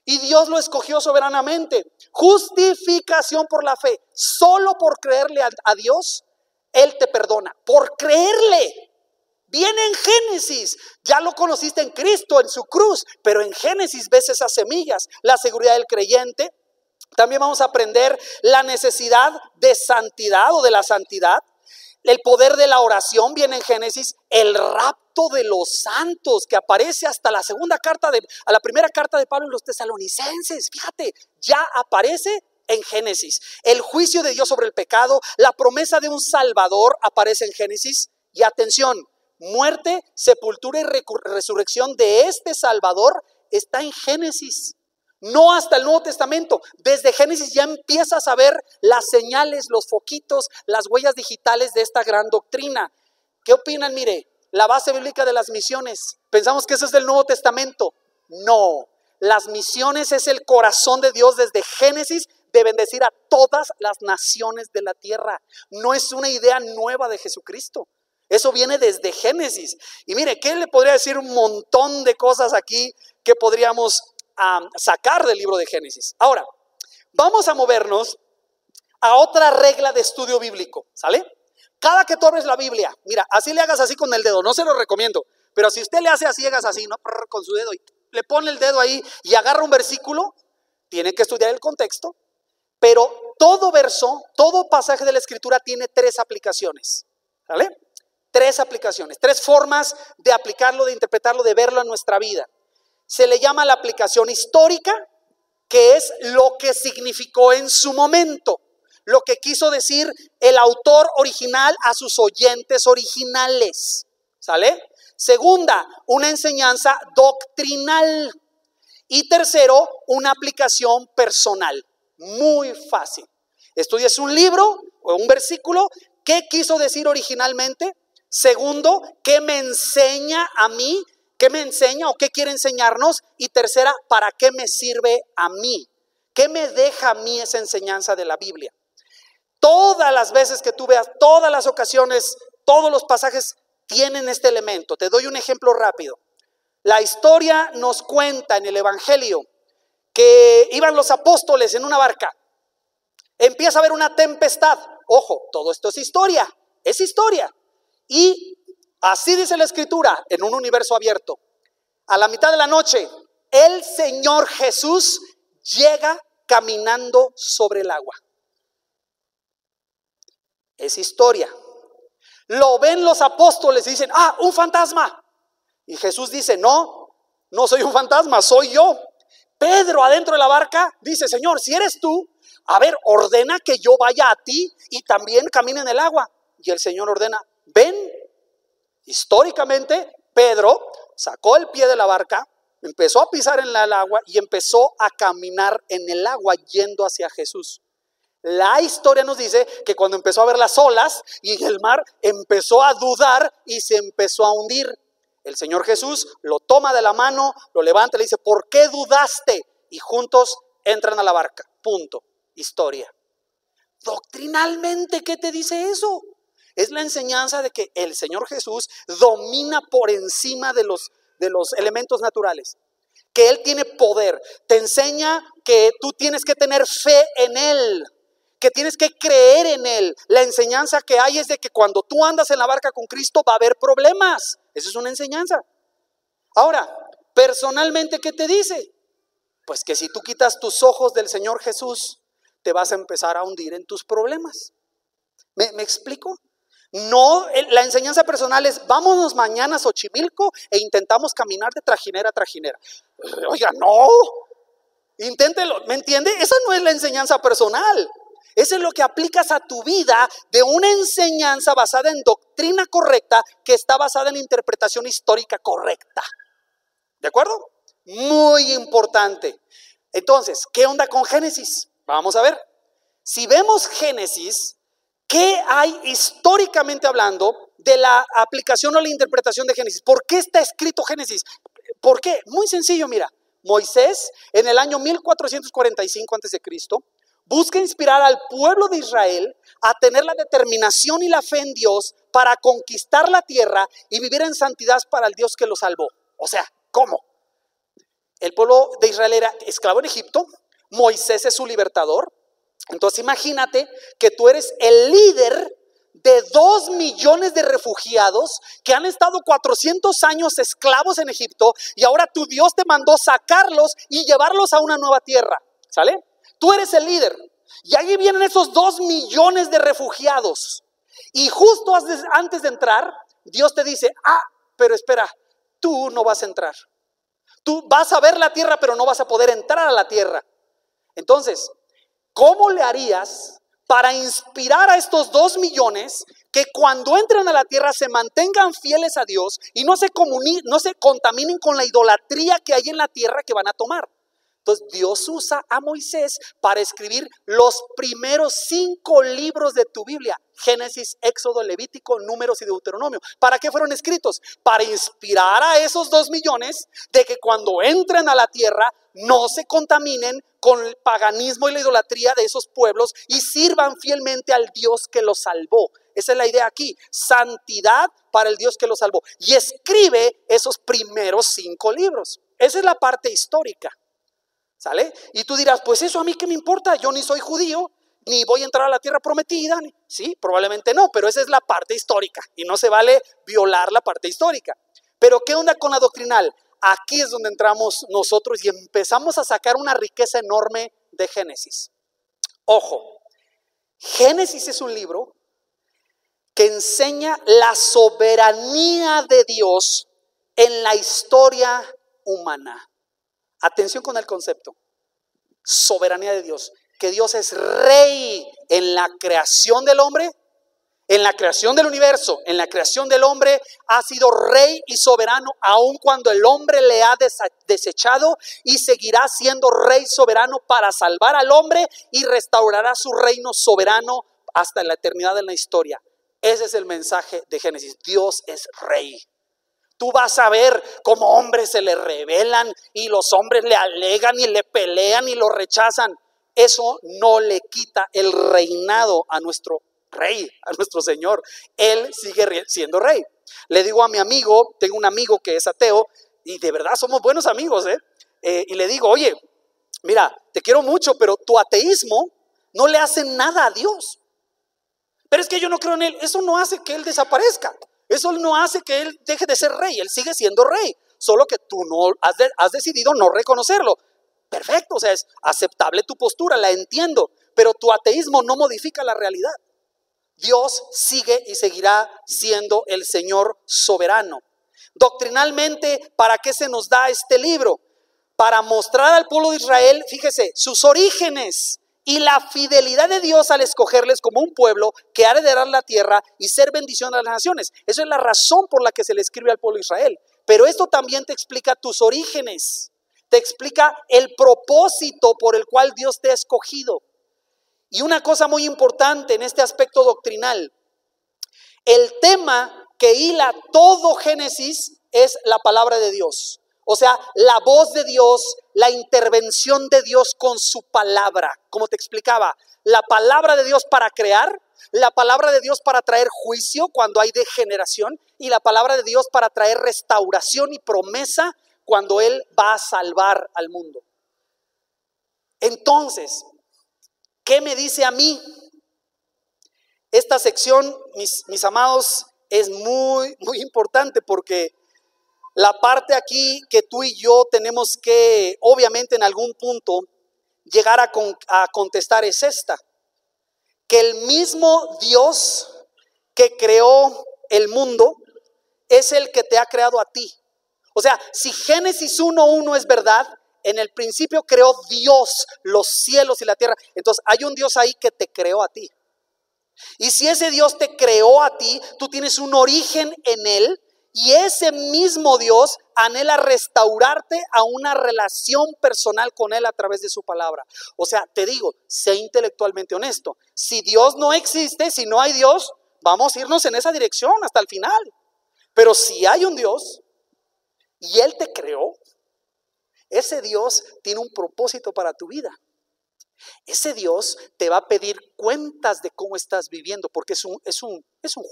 Y Dios lo escogió soberanamente. Justificación por la fe. Solo por creerle a Dios, Él te perdona. Por creerle. Viene en Génesis, ya lo conociste en Cristo, en su cruz, pero en Génesis ves esas semillas, la seguridad del creyente. También vamos a aprender la necesidad de santidad o de la santidad. El poder de la oración viene en Génesis. El rapto de los santos que aparece hasta la primera carta de Pablo en los Tesalonicenses. Fíjate, ya aparece en Génesis. El juicio de Dios sobre el pecado, la promesa de un Salvador aparece en Génesis. Y atención, muerte, sepultura y resurrección de este Salvador está en Génesis. No hasta el Nuevo Testamento. Desde Génesis ya empiezas a ver las señales, los foquitos, las huellas digitales de esta gran doctrina. ¿Qué opinan? Mire, la base bíblica de las misiones. Pensamos que eso es del Nuevo Testamento. No, las misiones es el corazón de Dios desde Génesis de bendecir a todas las naciones de la tierra. No es una idea nueva de Jesucristo. Eso viene desde Génesis. Y mire, ¿qué le podría decir? Un montón de cosas aquí que podríamos sacar del libro de Génesis. Ahora, vamos a movernos a otra regla de estudio bíblico, ¿sale? Cada que tú abres la Biblia, mira, así le hagas así con el dedo, no se lo recomiendo, pero si usted le hace así, hagas así, ¿no? Con su dedo y le pone el dedo ahí y agarra un versículo, tiene que estudiar el contexto, pero todo verso, todo pasaje de la Escritura tiene 3 aplicaciones, ¿sale? 3 aplicaciones, 3 formas de aplicarlo, de interpretarlo, de verlo en nuestra vida. Se le llama la aplicación histórica, que es lo que significó en su momento. lo que quiso decir el autor original a sus oyentes originales. ¿Sale? Segunda, una enseñanza doctrinal. Y tercero, una aplicación personal. Muy fácil. Estudias un libro o un versículo. ¿Qué quiso decir originalmente? Segundo, ¿qué me enseña a mí? ¿Qué me enseña o qué quiere enseñarnos? Y tercera, ¿para qué me sirve a mí? ¿Qué me deja a mí esa enseñanza de la Biblia? Todas las veces que tú veas, todas las ocasiones, todos los pasajes tienen este elemento. Te doy un ejemplo rápido. La historia nos cuenta en el Evangelio que iban los apóstoles en una barca. Empieza a haber una tempestad. Ojo, todo esto es historia. Es historia. Y así dice la Escritura en un universo abierto. A la mitad de la noche, el Señor Jesús llega caminando sobre el agua. Es historia. Lo ven los apóstoles y dicen, un fantasma. Y Jesús dice, no soy un fantasma, soy yo. Pedro adentro de la barca dice, Señor, si eres tú, a ver, ordena que yo vaya a ti y también camine en el agua. Y el Señor ordena, ven. Históricamente, Pedro sacó el pie de la barca, empezó a pisar en el agua y empezó a caminar en el agua yendo hacia Jesús. La historia nos dice que cuando empezó a ver las olas y el mar empezó a dudar y se empezó a hundir. El Señor Jesús lo toma de la mano, lo levanta y le dice, ¿por qué dudaste? Y juntos entran a la barca. Punto. Historia. Doctrinalmente, ¿qué te dice eso? Es la enseñanza de que el Señor Jesús domina por encima de los elementos naturales. Que Él tiene poder. Te enseña que tú tienes que tener fe en Él. Que tienes que creer en Él. La enseñanza que hay es de que cuando tú andas en la barca con Cristo va a haber problemas. Esa es una enseñanza. Ahora, personalmente, ¿qué te dice? Pues que si tú quitas tus ojos del Señor Jesús, te vas a empezar a hundir en tus problemas. ¿Me explico? No, la enseñanza personal es, vámonos mañana a Xochimilco e intentamos caminar de trajinera a trajinera. Oiga, no. Inténtelo, ¿me entiende? Esa no es la enseñanza personal. Eso es lo que aplicas a tu vida de una enseñanza basada en doctrina correcta que está basada en interpretación histórica correcta. ¿De acuerdo? Muy importante. Entonces, ¿qué onda con Génesis? Vamos a ver. Si vemos Génesis, ¿qué hay históricamente hablando de la aplicación o la interpretación de Génesis? ¿Por qué está escrito Génesis? ¿Por qué? Muy sencillo, mira. Moisés, en el año 1445 a.C., busca inspirar al pueblo de Israel a tener la determinación y la fe en Dios para conquistar la tierra y vivir en santidad para el Dios que lo salvó. O sea, ¿cómo? El pueblo de Israel era esclavo en Egipto, Moisés es su libertador. Entonces imagínate que tú eres el líder de 2 millones de refugiados que han estado 400 años esclavos en Egipto y ahora tu Dios te mandó sacarlos y llevarlos a una nueva tierra. ¿Sale? Tú eres el líder y ahí vienen esos 2 millones de refugiados y justo antes de entrar Dios te dice, pero espera, tú no vas a entrar. Tú vas a ver la tierra pero no vas a poder entrar a la tierra. Entonces, ¿cómo le harías para inspirar a estos 2 millones que cuando entren a la tierra se mantengan fieles a Dios y no se contaminen con la idolatría que hay en la tierra que van a tomar? Entonces Dios usa a Moisés para escribir los primeros 5 libros de tu Biblia: Génesis, Éxodo, Levítico, Números y Deuteronomio. ¿Para qué fueron escritos? Para inspirar a esos 2 millones de que cuando entren a la tierra no se contaminen con el paganismo y la idolatría de esos pueblos y sirvan fielmente al Dios que los salvó. Esa es la idea aquí, santidad para el Dios que los salvó. Y escribe esos primeros 5 libros. Esa es la parte histórica. ¿Sale? Y tú dirás, pues eso a mí qué me importa, yo ni soy judío, ni voy a entrar a la tierra prometida. Sí, probablemente no, pero esa es la parte histórica y no se vale violar la parte histórica. Pero ¿qué onda con la doctrinal? Aquí es donde entramos nosotros y empezamos a sacar una riqueza enorme de Génesis. Ojo, Génesis es un libro que enseña la soberanía de Dios en la historia humana. Atención con el concepto, soberanía de Dios. que Dios es rey en la creación del hombre, en la creación del universo, en la creación del hombre, ha sido rey y soberano aun cuando el hombre le ha desechado, y seguirá siendo rey soberano para salvar al hombre y restaurará su reino soberano hasta la eternidad de la historia. Ese es el mensaje de Génesis. Dios es rey. Tú vas a ver cómo hombres se le rebelan y los hombres le alegan y le pelean y lo rechazan. Eso no le quita el reinado a nuestro rey, a nuestro Señor. Él sigue siendo rey. Le digo a mi amigo, tengo un amigo que es ateo y de verdad somos buenos amigos, y le digo, oye, mira, te quiero mucho, pero tu ateísmo no le hace nada a Dios. Pero es que yo no creo en Él. Eso no hace que Él desaparezca. Eso no hace que Él deje de ser rey. Él sigue siendo rey, solo que tú no has decidido no reconocerlo. Perfecto, o sea, es aceptable tu postura, la entiendo, pero tu ateísmo no modifica la realidad. Dios sigue y seguirá siendo el Señor soberano. Doctrinalmente, ¿para qué se nos da este libro? Para mostrar al pueblo de Israel, fíjese, sus orígenes y la fidelidad de Dios al escogerles como un pueblo que ha de heredar la tierra y ser bendición a las naciones. Esa es la razón por la que se le escribe al pueblo de Israel. Pero esto también te explica tus orígenes, te explica el propósito por el cual Dios te ha escogido. Y una cosa muy importante en este aspecto doctrinal, el tema que hila todo Génesis es la palabra de Dios. O sea, la voz de Dios, la intervención de Dios con su palabra. Como te explicaba, la palabra de Dios para crear, la palabra de Dios para traer juicio cuando hay degeneración, y la palabra de Dios para traer restauración y promesa cuando Él va a salvar al mundo. Entonces, ¿qué me dice a mí? Esta sección, mis amados, es muy, muy importante porque la parte aquí que tú y yo tenemos que, obviamente en algún punto, llegar a contestar es esta. Que el mismo Dios que creó el mundo es el que te ha creado a ti. O sea, si Génesis 1:1 es verdad, en el principio creó Dios los cielos y la tierra. Entonces hay un Dios ahí que te creó a ti. Y si ese Dios te creó a ti, tú tienes un origen en Él. Y ese mismo Dios anhela restaurarte a una relación personal con Él a través de su palabra. O sea, te digo, sé intelectualmente honesto. Si Dios no existe, si no hay Dios, vamos a irnos en esa dirección hasta el final. Pero si hay un Dios y Él te creó, ese Dios tiene un propósito para tu vida. Ese Dios te va a pedir cuentas de cómo estás viviendo, porque es un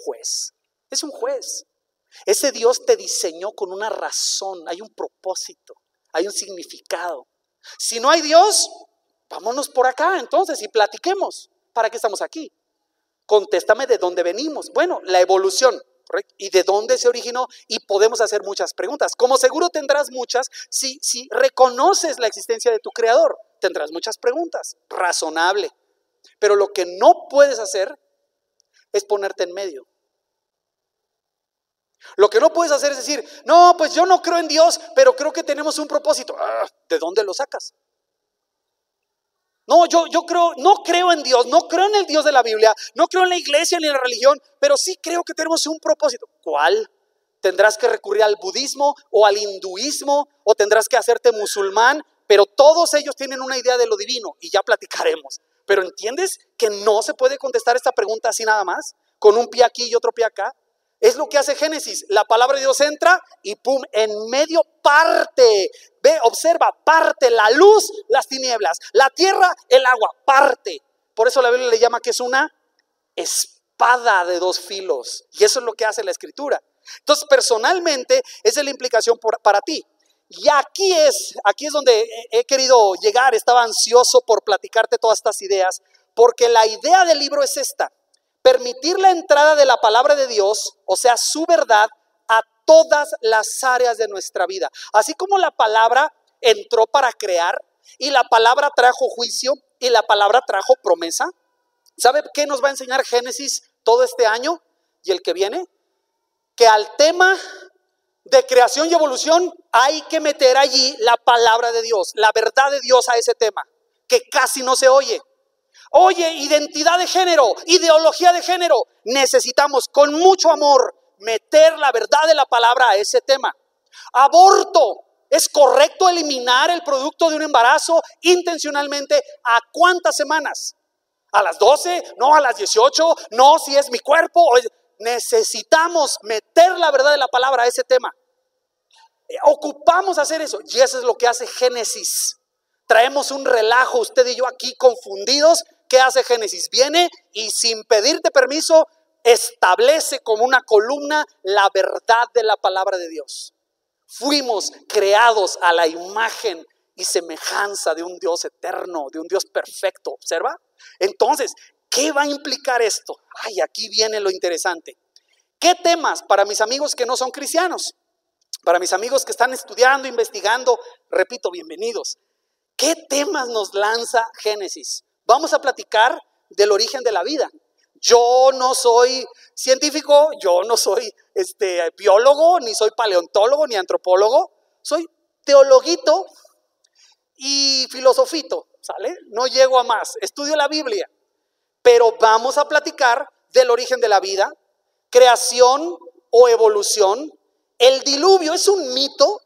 juez. Es un juez. Ese Dios te diseñó con una razón, hay un propósito, hay un significado. Si no hay Dios, vámonos por acá entonces y platiquemos. ¿Para qué estamos aquí? Contéstame de dónde venimos. Bueno, la evolución, ¿correcto? Y de dónde se originó, y podemos hacer muchas preguntas. Como seguro tendrás muchas, si reconoces la existencia de tu creador, tendrás muchas preguntas, razonable. Pero lo que no puedes hacer es ponerte en medio. Lo que no puedes hacer es decir, no, pues yo no creo en Dios, pero creo que tenemos un propósito. ¿De dónde lo sacas? No, yo no creo en Dios, no creo en el Dios de la Biblia, no creo en la iglesia ni en la religión, pero sí creo que tenemos un propósito. ¿Cuál? Tendrás que recurrir al budismo o al hinduismo, o tendrás que hacerte musulmán, pero todos ellos tienen una idea de lo divino y ya platicaremos. Pero ¿entiendes que no se puede contestar esta pregunta así nada más? Con un pie aquí y otro pie acá. Es lo que hace Génesis. La palabra de Dios entra y pum, en medio parte. Ve, observa, parte la luz, las tinieblas, la tierra, el agua, parte. Por eso la Biblia le llama que es una espada de dos filos. Y eso es lo que hace la Escritura. Entonces, personalmente, esa es la implicación para ti. Y aquí es donde he querido llegar. Estaba ansioso por platicarte todas estas ideas, porque la idea del libro es esta: permitir la entrada de la palabra de Dios, o sea, su verdad, a todas las áreas de nuestra vida. Así como la palabra entró para crear, y la palabra trajo juicio, y la palabra trajo promesa. ¿Sabe qué nos va a enseñar Génesis todo este año y el que viene? Que al tema de creación y evolución hay que meter allí la palabra de Dios, la verdad de Dios a ese tema, que casi no se oye. Oye, identidad de género, ideología de género. Necesitamos con mucho amor meter la verdad de la palabra a ese tema. Aborto. ¿Es correcto eliminar el producto de un embarazo intencionalmente? ¿A cuántas semanas? ¿A las 12? ¿No? ¿A las 18? ¿No? ¿Si es mi cuerpo? Necesitamos meter la verdad de la palabra a ese tema. Ocupamos hacer eso. Y eso es lo que hace Génesis. Traemos un relajo, usted y yo aquí confundidos. ¿Qué hace Génesis? Viene y sin pedirte permiso establece como una columna la verdad de la palabra de Dios. Fuimos creados a la imagen y semejanza de un Dios eterno, de un Dios perfecto. ¿Observa? Entonces, ¿qué va a implicar esto? Ay, aquí viene lo interesante. ¿Qué temas para mis amigos que no son cristianos? Para mis amigos que están estudiando, investigando, repito, bienvenidos. ¿Qué temas nos lanza Génesis? Vamos a platicar del origen de la vida. Yo no soy científico, yo no soy biólogo, ni soy paleontólogo, ni antropólogo. Soy teologuito y filosofito, ¿sale? No llego a más, estudio la Biblia. Pero vamos a platicar del origen de la vida, creación o evolución. ¿El diluvio es un mito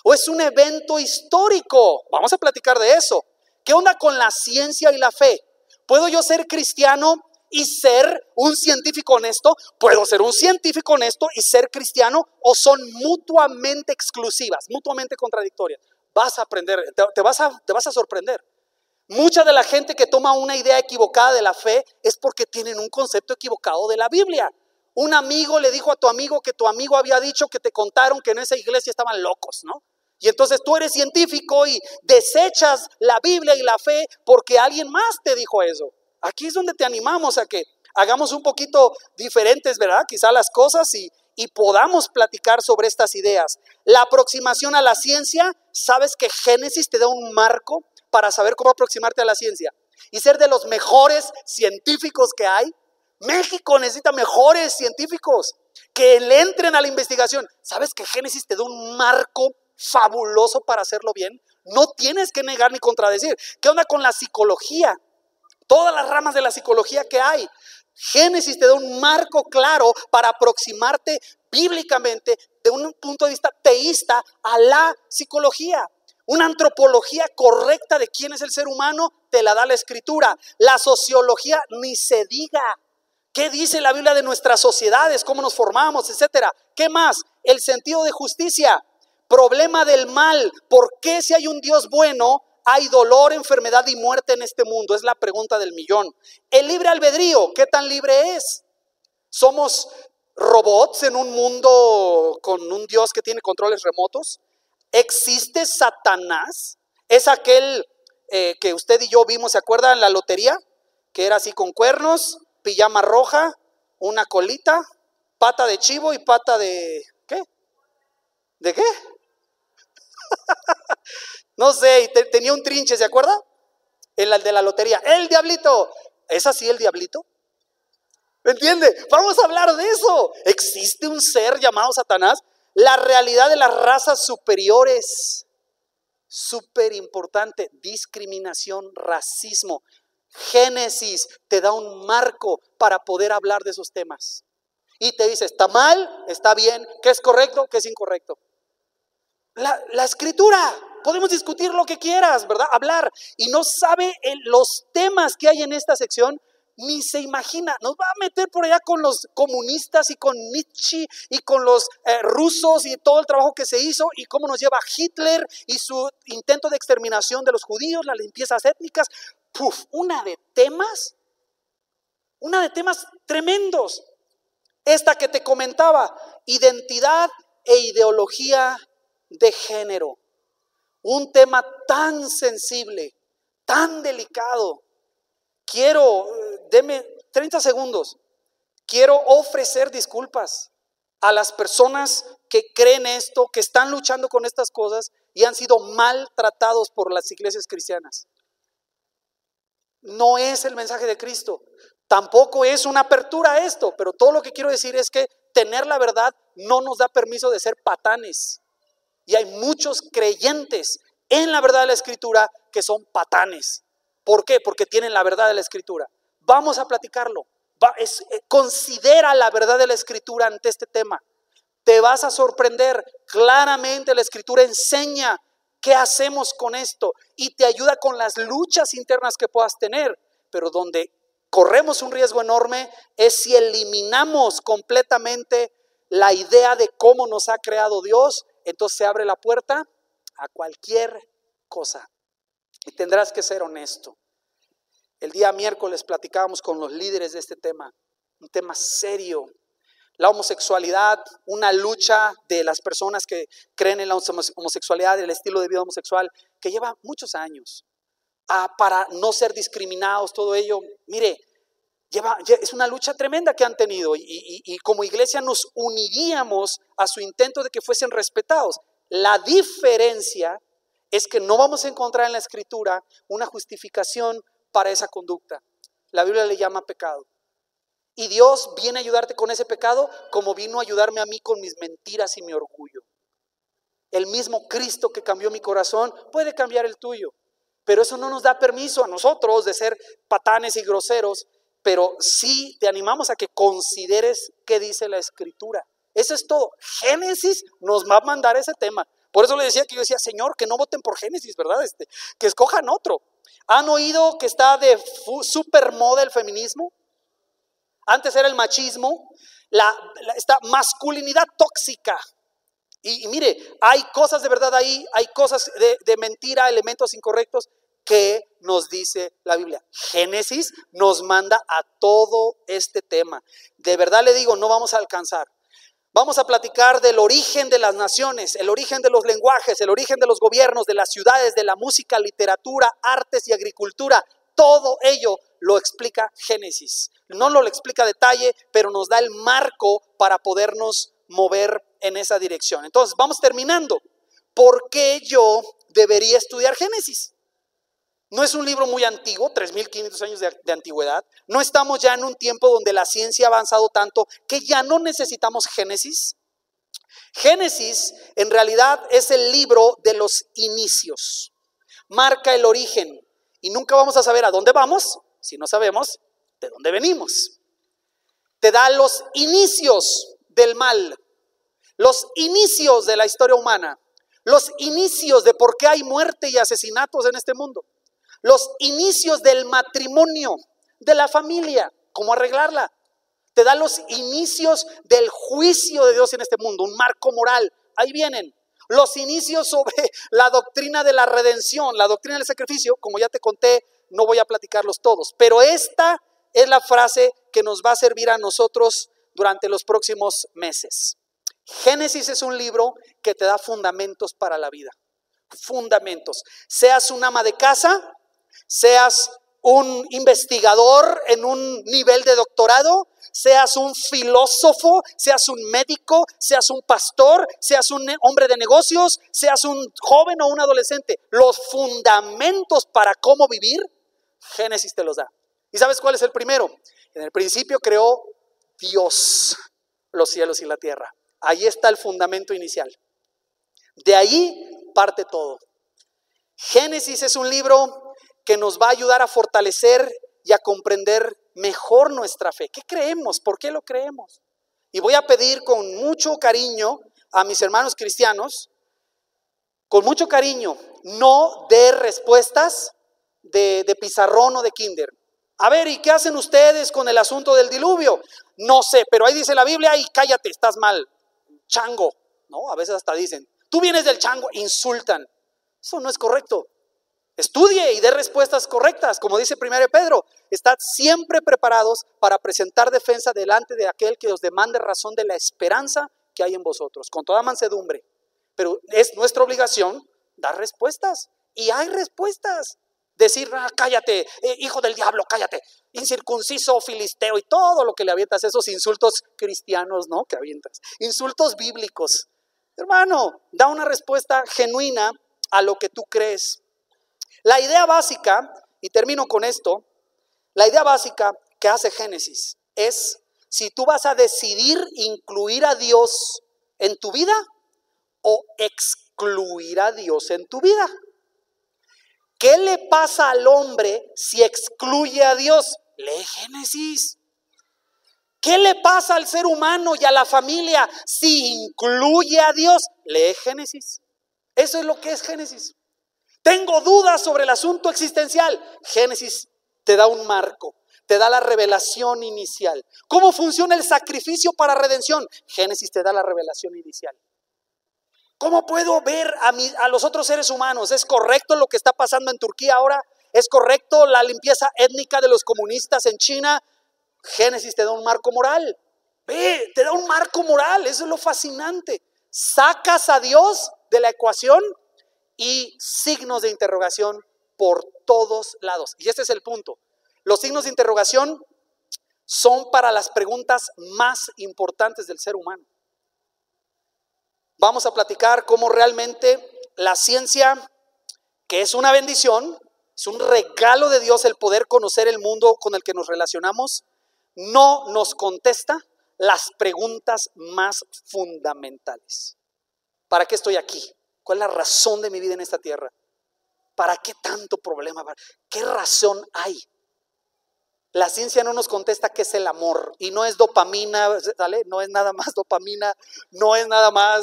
o es un evento histórico? Vamos a platicar de eso. ¿Qué onda con la ciencia y la fe? ¿Puedo yo ser cristiano y ser un científico honesto? ¿Puedo ser un científico honesto y ser cristiano? ¿O son mutuamente exclusivas, mutuamente contradictorias? Vas a aprender, te vas a sorprender. Mucha de la gente que toma una idea equivocada de la fe es porque tienen un concepto equivocado de la Biblia. Un amigo le dijo a tu amigo que tu amigo había dicho que te contaron que en esa iglesia estaban locos, ¿no? Y entonces tú eres científico y desechas la Biblia y la fe porque alguien más te dijo eso. Aquí es donde te animamos a que hagamos un poquito diferentes, ¿verdad? Quizá las cosas y podamos platicar sobre estas ideas. La aproximación a la ciencia, ¿sabes que Génesis te da un marco para saber cómo aproximarte a la ciencia? Y ser de los mejores científicos que hay. México necesita mejores científicos que le entren a la investigación. ¿Sabes que Génesis te da un marco fabuloso para hacerlo bien? No tienes que negar ni contradecir. ¿Qué onda con la psicología? Todas las ramas de la psicología que hay. Génesis te da un marco claro para aproximarte bíblicamente de un punto de vista teísta a la psicología. Una antropología correcta de quién es el ser humano te la da la Escritura. La sociología ni se diga. ¿Qué dice la Biblia de nuestras sociedades? ¿Cómo nos formamos? Etcétera. ¿Qué más? El sentido de justicia. Problema del mal. ¿Por qué si hay un Dios bueno hay dolor, enfermedad y muerte en este mundo? Es la pregunta del millón. El libre albedrío, ¿qué tan libre es? ¿Somos robots en un mundo con un Dios que tiene controles remotos? ¿Existe Satanás? ¿Es aquel que usted y yo vimos, se acuerdan, en la lotería? Que era así con cuernos, pijama roja, una colita, pata de chivo y pata de... ¿qué? ¿De qué? No sé, y tenía un trinche, ¿se acuerda? El de la lotería, el diablito. ¿Es así el diablito? ¿Me entiende? Vamos a hablar de eso. ¿Existe un ser llamado Satanás? La realidad de las razas superiores. Súper importante. Discriminación, racismo. Génesis te da un marco para poder hablar de esos temas. Y te dice, ¿está mal? ¿Está bien? ¿Qué es correcto? ¿Qué es incorrecto? La Escritura. Podemos discutir lo que quieras, ¿verdad? Hablar. Y no sabe los temas que hay en esta sección, ni se imagina. Nos va a meter por allá con los comunistas y con Nietzsche y con los rusos y todo el trabajo que se hizo y cómo nos lleva Hitler y su intento de exterminación de los judíos, las limpiezas étnicas. Puf, una de temas tremendos. Esta que te comentaba, identidad e ideología de género. Un tema tan sensible, tan delicado. Deme 30 segundos. Quiero ofrecer disculpas a las personas que creen esto, que están luchando con estas cosas y han sido maltratados por las iglesias cristianas. No es el mensaje de Cristo. Tampoco es una apertura a esto, pero todo lo que quiero decir es que tener la verdad no nos da permiso de ser patanes. Y hay muchos creyentes en la verdad de la Escritura que son patanes. ¿Por qué? Porque tienen la verdad de la Escritura. Vamos a platicarlo. Considera la verdad de la Escritura ante este tema. Te vas a sorprender. Claramente la Escritura enseña qué hacemos con esto y te ayuda con las luchas internas que puedas tener. Pero donde corremos un riesgo enorme es si eliminamos completamente la idea de cómo nos ha creado Dios. Entonces se abre la puerta a cualquier cosa. Y tendrás que ser honesto. El día miércoles platicábamos con los líderes de este tema, un tema serio. La homosexualidad, una lucha de las personas que creen en la homosexualidad, el estilo de vida homosexual, que lleva muchos años. Para no ser discriminados, todo ello, mire, es una lucha tremenda que han tenido y como iglesia nos uniríamos a su intento de que fuesen respetados. La diferencia es que no vamos a encontrar en la Escritura una justificación para esa conducta. La Biblia le llama pecado. Y Dios viene a ayudarte con ese pecado como vino a ayudarme a mí con mis mentiras y mi orgullo. El mismo Cristo que cambió mi corazón puede cambiar el tuyo. Pero eso no nos da permiso a nosotros de ser patanes y groseros. Pero sí te animamos a que consideres qué dice la Escritura. Eso es todo. Génesis nos va a mandar ese tema. Por eso le decía que yo decía, Señor, que no voten por Génesis, ¿verdad? Que escojan otro. ¿Han oído que está de super moda el feminismo? Antes era el machismo, esta masculinidad tóxica. Y mire, hay cosas de verdad ahí, hay cosas de mentira, elementos incorrectos que nos dice la Biblia. Génesis nos manda a todo este tema. De verdad le digo, no vamos a alcanzar. Vamos a platicar del origen de las naciones, el origen de los lenguajes, el origen de los gobiernos, de las ciudades, de la música, literatura, artes y agricultura. Todo ello lo explica Génesis. No lo explica a detalle, pero nos da el marco para podernos mover en esa dirección. Entonces, vamos terminando. ¿Por qué yo debería estudiar Génesis? No es un libro muy antiguo, 3.500 años de antigüedad. No estamos ya en un tiempo donde la ciencia ha avanzado tanto que ya no necesitamos Génesis. Génesis en realidad es el libro de los inicios. Marca el origen y nunca vamos a saber a dónde vamos si no sabemos de dónde venimos. Te da los inicios del mal, los inicios de la historia humana, los inicios de por qué hay muerte y asesinatos en este mundo. Los inicios del matrimonio, de la familia, cómo arreglarla. Te da los inicios del juicio de Dios en este mundo, un marco moral. Ahí vienen los inicios sobre la doctrina de la redención, la doctrina del sacrificio. Como ya te conté, no voy a platicarlos todos, pero esta es la frase que nos va a servir a nosotros durante los próximos meses. Génesis es un libro que te da fundamentos para la vida. Fundamentos. Seas un ama de casa, seas un investigador en un nivel de doctorado, seas un filósofo, seas un médico, seas un pastor, seas un hombre de negocios, seas un joven o un adolescente. Los fundamentos para cómo vivir, Génesis te los da. ¿Y sabes cuál es el primero? En el principio creó Dios los cielos y la tierra. Ahí está el fundamento inicial. De ahí parte todo. Génesis es un libro que nos va a ayudar a fortalecer y a comprender mejor nuestra fe. ¿Qué creemos? ¿Por qué lo creemos? Y voy a pedir con mucho cariño a mis hermanos cristianos, con mucho cariño, no de respuestas de pizarrón o de kinder. A ver, ¿y qué hacen ustedes con el asunto del diluvio? No sé, pero ahí dice la Biblia y cállate, estás mal. Chango, ¿no? A veces hasta dicen, tú vienes del chango, insultan. Eso no es correcto. Estudie y dé respuestas correctas, como dice 1 Pedro. Estad siempre preparados para presentar defensa delante de aquel que os demande razón de la esperanza que hay en vosotros, con toda mansedumbre. Pero es nuestra obligación dar respuestas. Y hay respuestas. Decir, cállate, hijo del diablo, cállate, incircunciso, filisteo y todo lo que le avientas, esos insultos cristianos, ¿no? Que avientas, insultos bíblicos. Hermano, da una respuesta genuina a lo que tú crees. La idea básica, y termino con esto, la idea básica que hace Génesis es si tú vas a decidir incluir a Dios en tu vida o excluir a Dios en tu vida. ¿qué le pasa al hombre si excluye a Dios? Lee Génesis. ¿Qué le pasa al ser humano y a la familia si incluye a Dios? Lee Génesis. Eso es lo que es Génesis. Tengo dudas sobre el asunto existencial. Génesis te da un marco, te da la revelación inicial. ¿Cómo funciona el sacrificio para redención? Génesis te da la revelación inicial. ¿Cómo puedo ver a los otros seres humanos? ¿Es correcto lo que está pasando en Turquía ahora? ¿Es correcto la limpieza étnica de los comunistas en China? Génesis te da un marco moral. Ve, te da un marco moral. Eso es lo fascinante. Sacas a Dios de la ecuación y signos de interrogación por todos lados. Y este es el punto. Los signos de interrogación son para las preguntas más importantes del ser humano. Vamos a platicar cómo realmente la ciencia, que es una bendición, es un regalo de Dios el poder conocer el mundo con el que nos relacionamos, no nos contesta las preguntas más fundamentales. ¿Para qué estoy aquí? ¿Cuál es la razón de mi vida en esta tierra? ¿Para qué tanto problema? ¿Qué razón hay? La ciencia no nos contesta qué es el amor. Y no es dopamina, ¿sale? No es nada más dopamina, no es nada más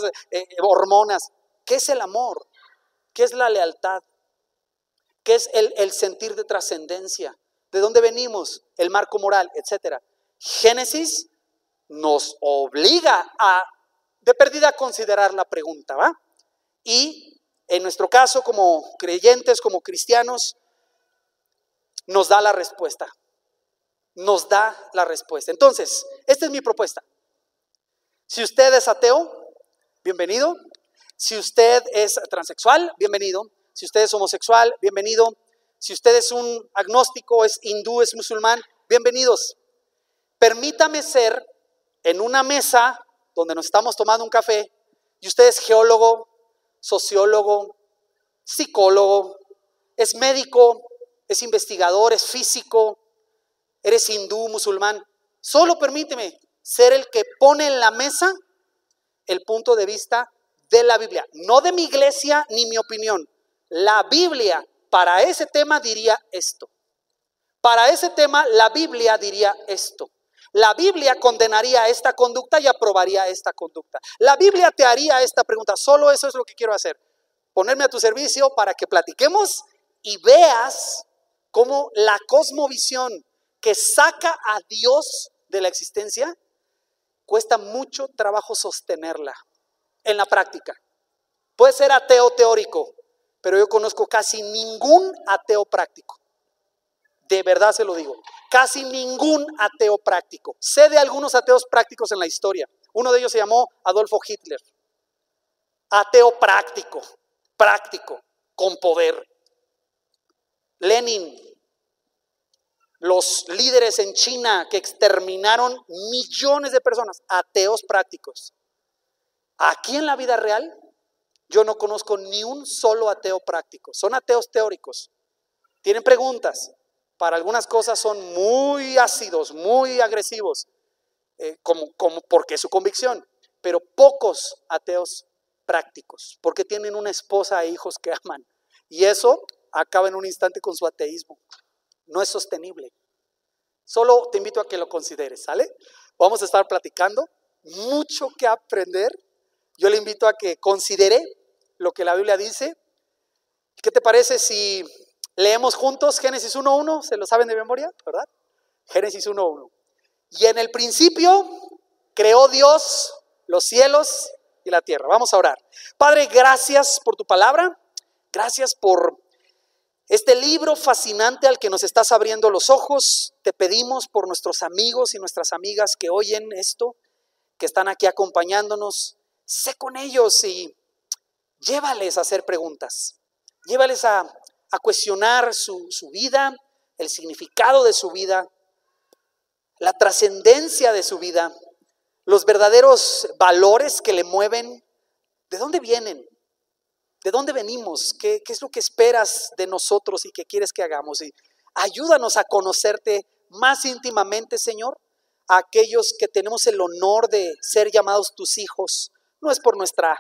hormonas. ¿Qué es el amor? ¿Qué es la lealtad? ¿Qué es el sentir de trascendencia? ¿De dónde venimos? El marco moral, etcétera. Génesis nos obliga de perdida a considerar la pregunta, ¿va? Y en nuestro caso, como creyentes, como cristianos, nos da la respuesta. Nos da la respuesta. Entonces, esta es mi propuesta. Si usted es ateo, bienvenido. Si usted es transexual, bienvenido. Si usted es homosexual, bienvenido. Si usted es un agnóstico, es hindú, es musulmán, bienvenidos. Permítame ser en una mesa donde nos estamos tomando un café y usted es geólogo, sociólogo, psicólogo, es médico, es investigador, es físico, eres hindú, musulmán. Solo permíteme ser el que pone en la mesa el punto de vista de la Biblia. No de mi iglesia ni mi opinión. La Biblia para ese tema diría esto. Para ese tema la Biblia diría esto. La Biblia condenaría esta conducta y aprobaría esta conducta. La Biblia te haría esta pregunta. Solo eso es lo que quiero hacer. Ponerme a tu servicio para que platiquemos y veas cómo la cosmovisión que saca a Dios de la existencia cuesta mucho trabajo sostenerla en la práctica. Puede ser ateo teórico, pero yo conozco casi ningún ateo práctico. De verdad se lo digo, casi ningún ateo práctico. Sé de algunos ateos prácticos en la historia. Uno de ellos se llamó Adolfo Hitler. Ateo práctico, con poder. Lenin, los líderes en China que exterminaron millones de personas, ateos prácticos. Aquí en la vida real, yo no conozco ni un solo ateo práctico. Son ateos teóricos. Tienen preguntas. Para algunas cosas son muy ácidos, muy agresivos, porque es su convicción. Pero pocos ateos prácticos, porque tienen una esposa e hijos que aman. Y eso acaba en un instante con su ateísmo. No es sostenible. Solo te invito a que lo consideres, ¿sale? Vamos a estar platicando, mucho que aprender. Yo le invito a que considere lo que la Biblia dice. ¿Qué te parece si leemos juntos Génesis 1:1? ¿Se lo saben de memoria, verdad? Génesis 1:1. Y en el principio creó Dios los cielos y la tierra. Vamos a orar. Padre, gracias por tu palabra. Gracias por este libro fascinante al que nos estás abriendo los ojos. Te pedimos por nuestros amigos y nuestras amigas que oyen esto, que están aquí acompañándonos. Sé con ellos y llévales a hacer preguntas. Llévales a cuestionar su vida, el significado de su vida, la trascendencia de su vida, los verdaderos valores que le mueven. ¿De dónde vienen? ¿De dónde venimos? ¿Qué es lo que esperas de nosotros y qué quieres que hagamos? Y ayúdanos a conocerte más íntimamente, Señor, a aquellos que tenemos el honor de ser llamados tus hijos. No es por nuestra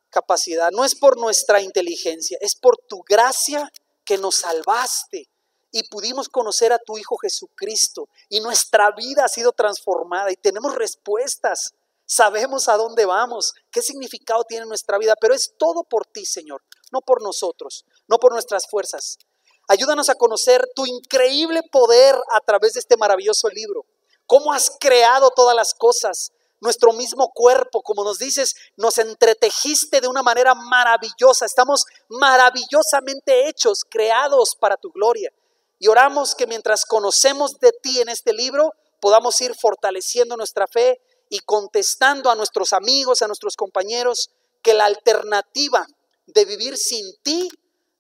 capacidad, no es por nuestra inteligencia, es por tu gracia que nos salvaste y pudimos conocer a tu Hijo Jesucristo y nuestra vida ha sido transformada y tenemos respuestas. Sabemos a dónde vamos, qué significado tiene nuestra vida, pero es todo por ti, Señor, no por nosotros, no por nuestras fuerzas. Ayúdanos a conocer tu increíble poder a través de este maravilloso libro. Cómo has creado todas las cosas, nuestro mismo cuerpo, como nos dices, nos entretejiste de una manera maravillosa. Estamos maravillosamente hechos, creados para tu gloria. Y oramos que mientras conocemos de ti en este libro, podamos ir fortaleciendo nuestra fe y contestando a nuestros amigos, a nuestros compañeros, que la alternativa de vivir sin ti,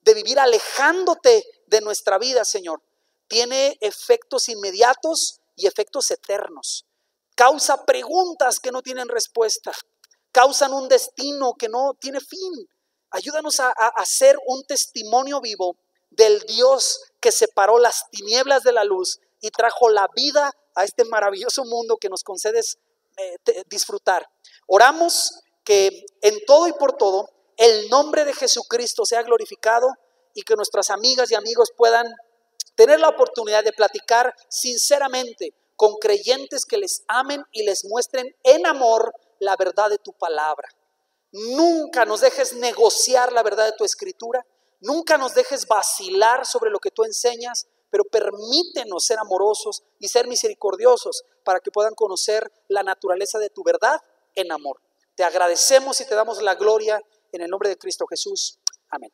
de vivir alejándote de nuestra vida, Señor, tiene efectos inmediatos y efectos eternos. Causa preguntas que no tienen respuesta, causan un destino que no tiene fin. Ayúdanos a hacer un testimonio vivo del Dios que separó las tinieblas de la luz y trajo la vida a este maravilloso mundo que nos concedes disfrutar. Oramos que en todo y por todo el nombre de Jesucristo sea glorificado y que nuestras amigas y amigos puedan tener la oportunidad de platicar sinceramente con creyentes que les amen y les muestren en amor la verdad de tu palabra. Nunca nos dejes negociar la verdad de tu escritura, nunca nos dejes vacilar sobre lo que tú enseñas, pero permítenos ser amorosos y ser misericordiosos para que puedan conocer la naturaleza de tu verdad en amor. Te agradecemos y te damos la gloria en el nombre de Cristo Jesús. Amén.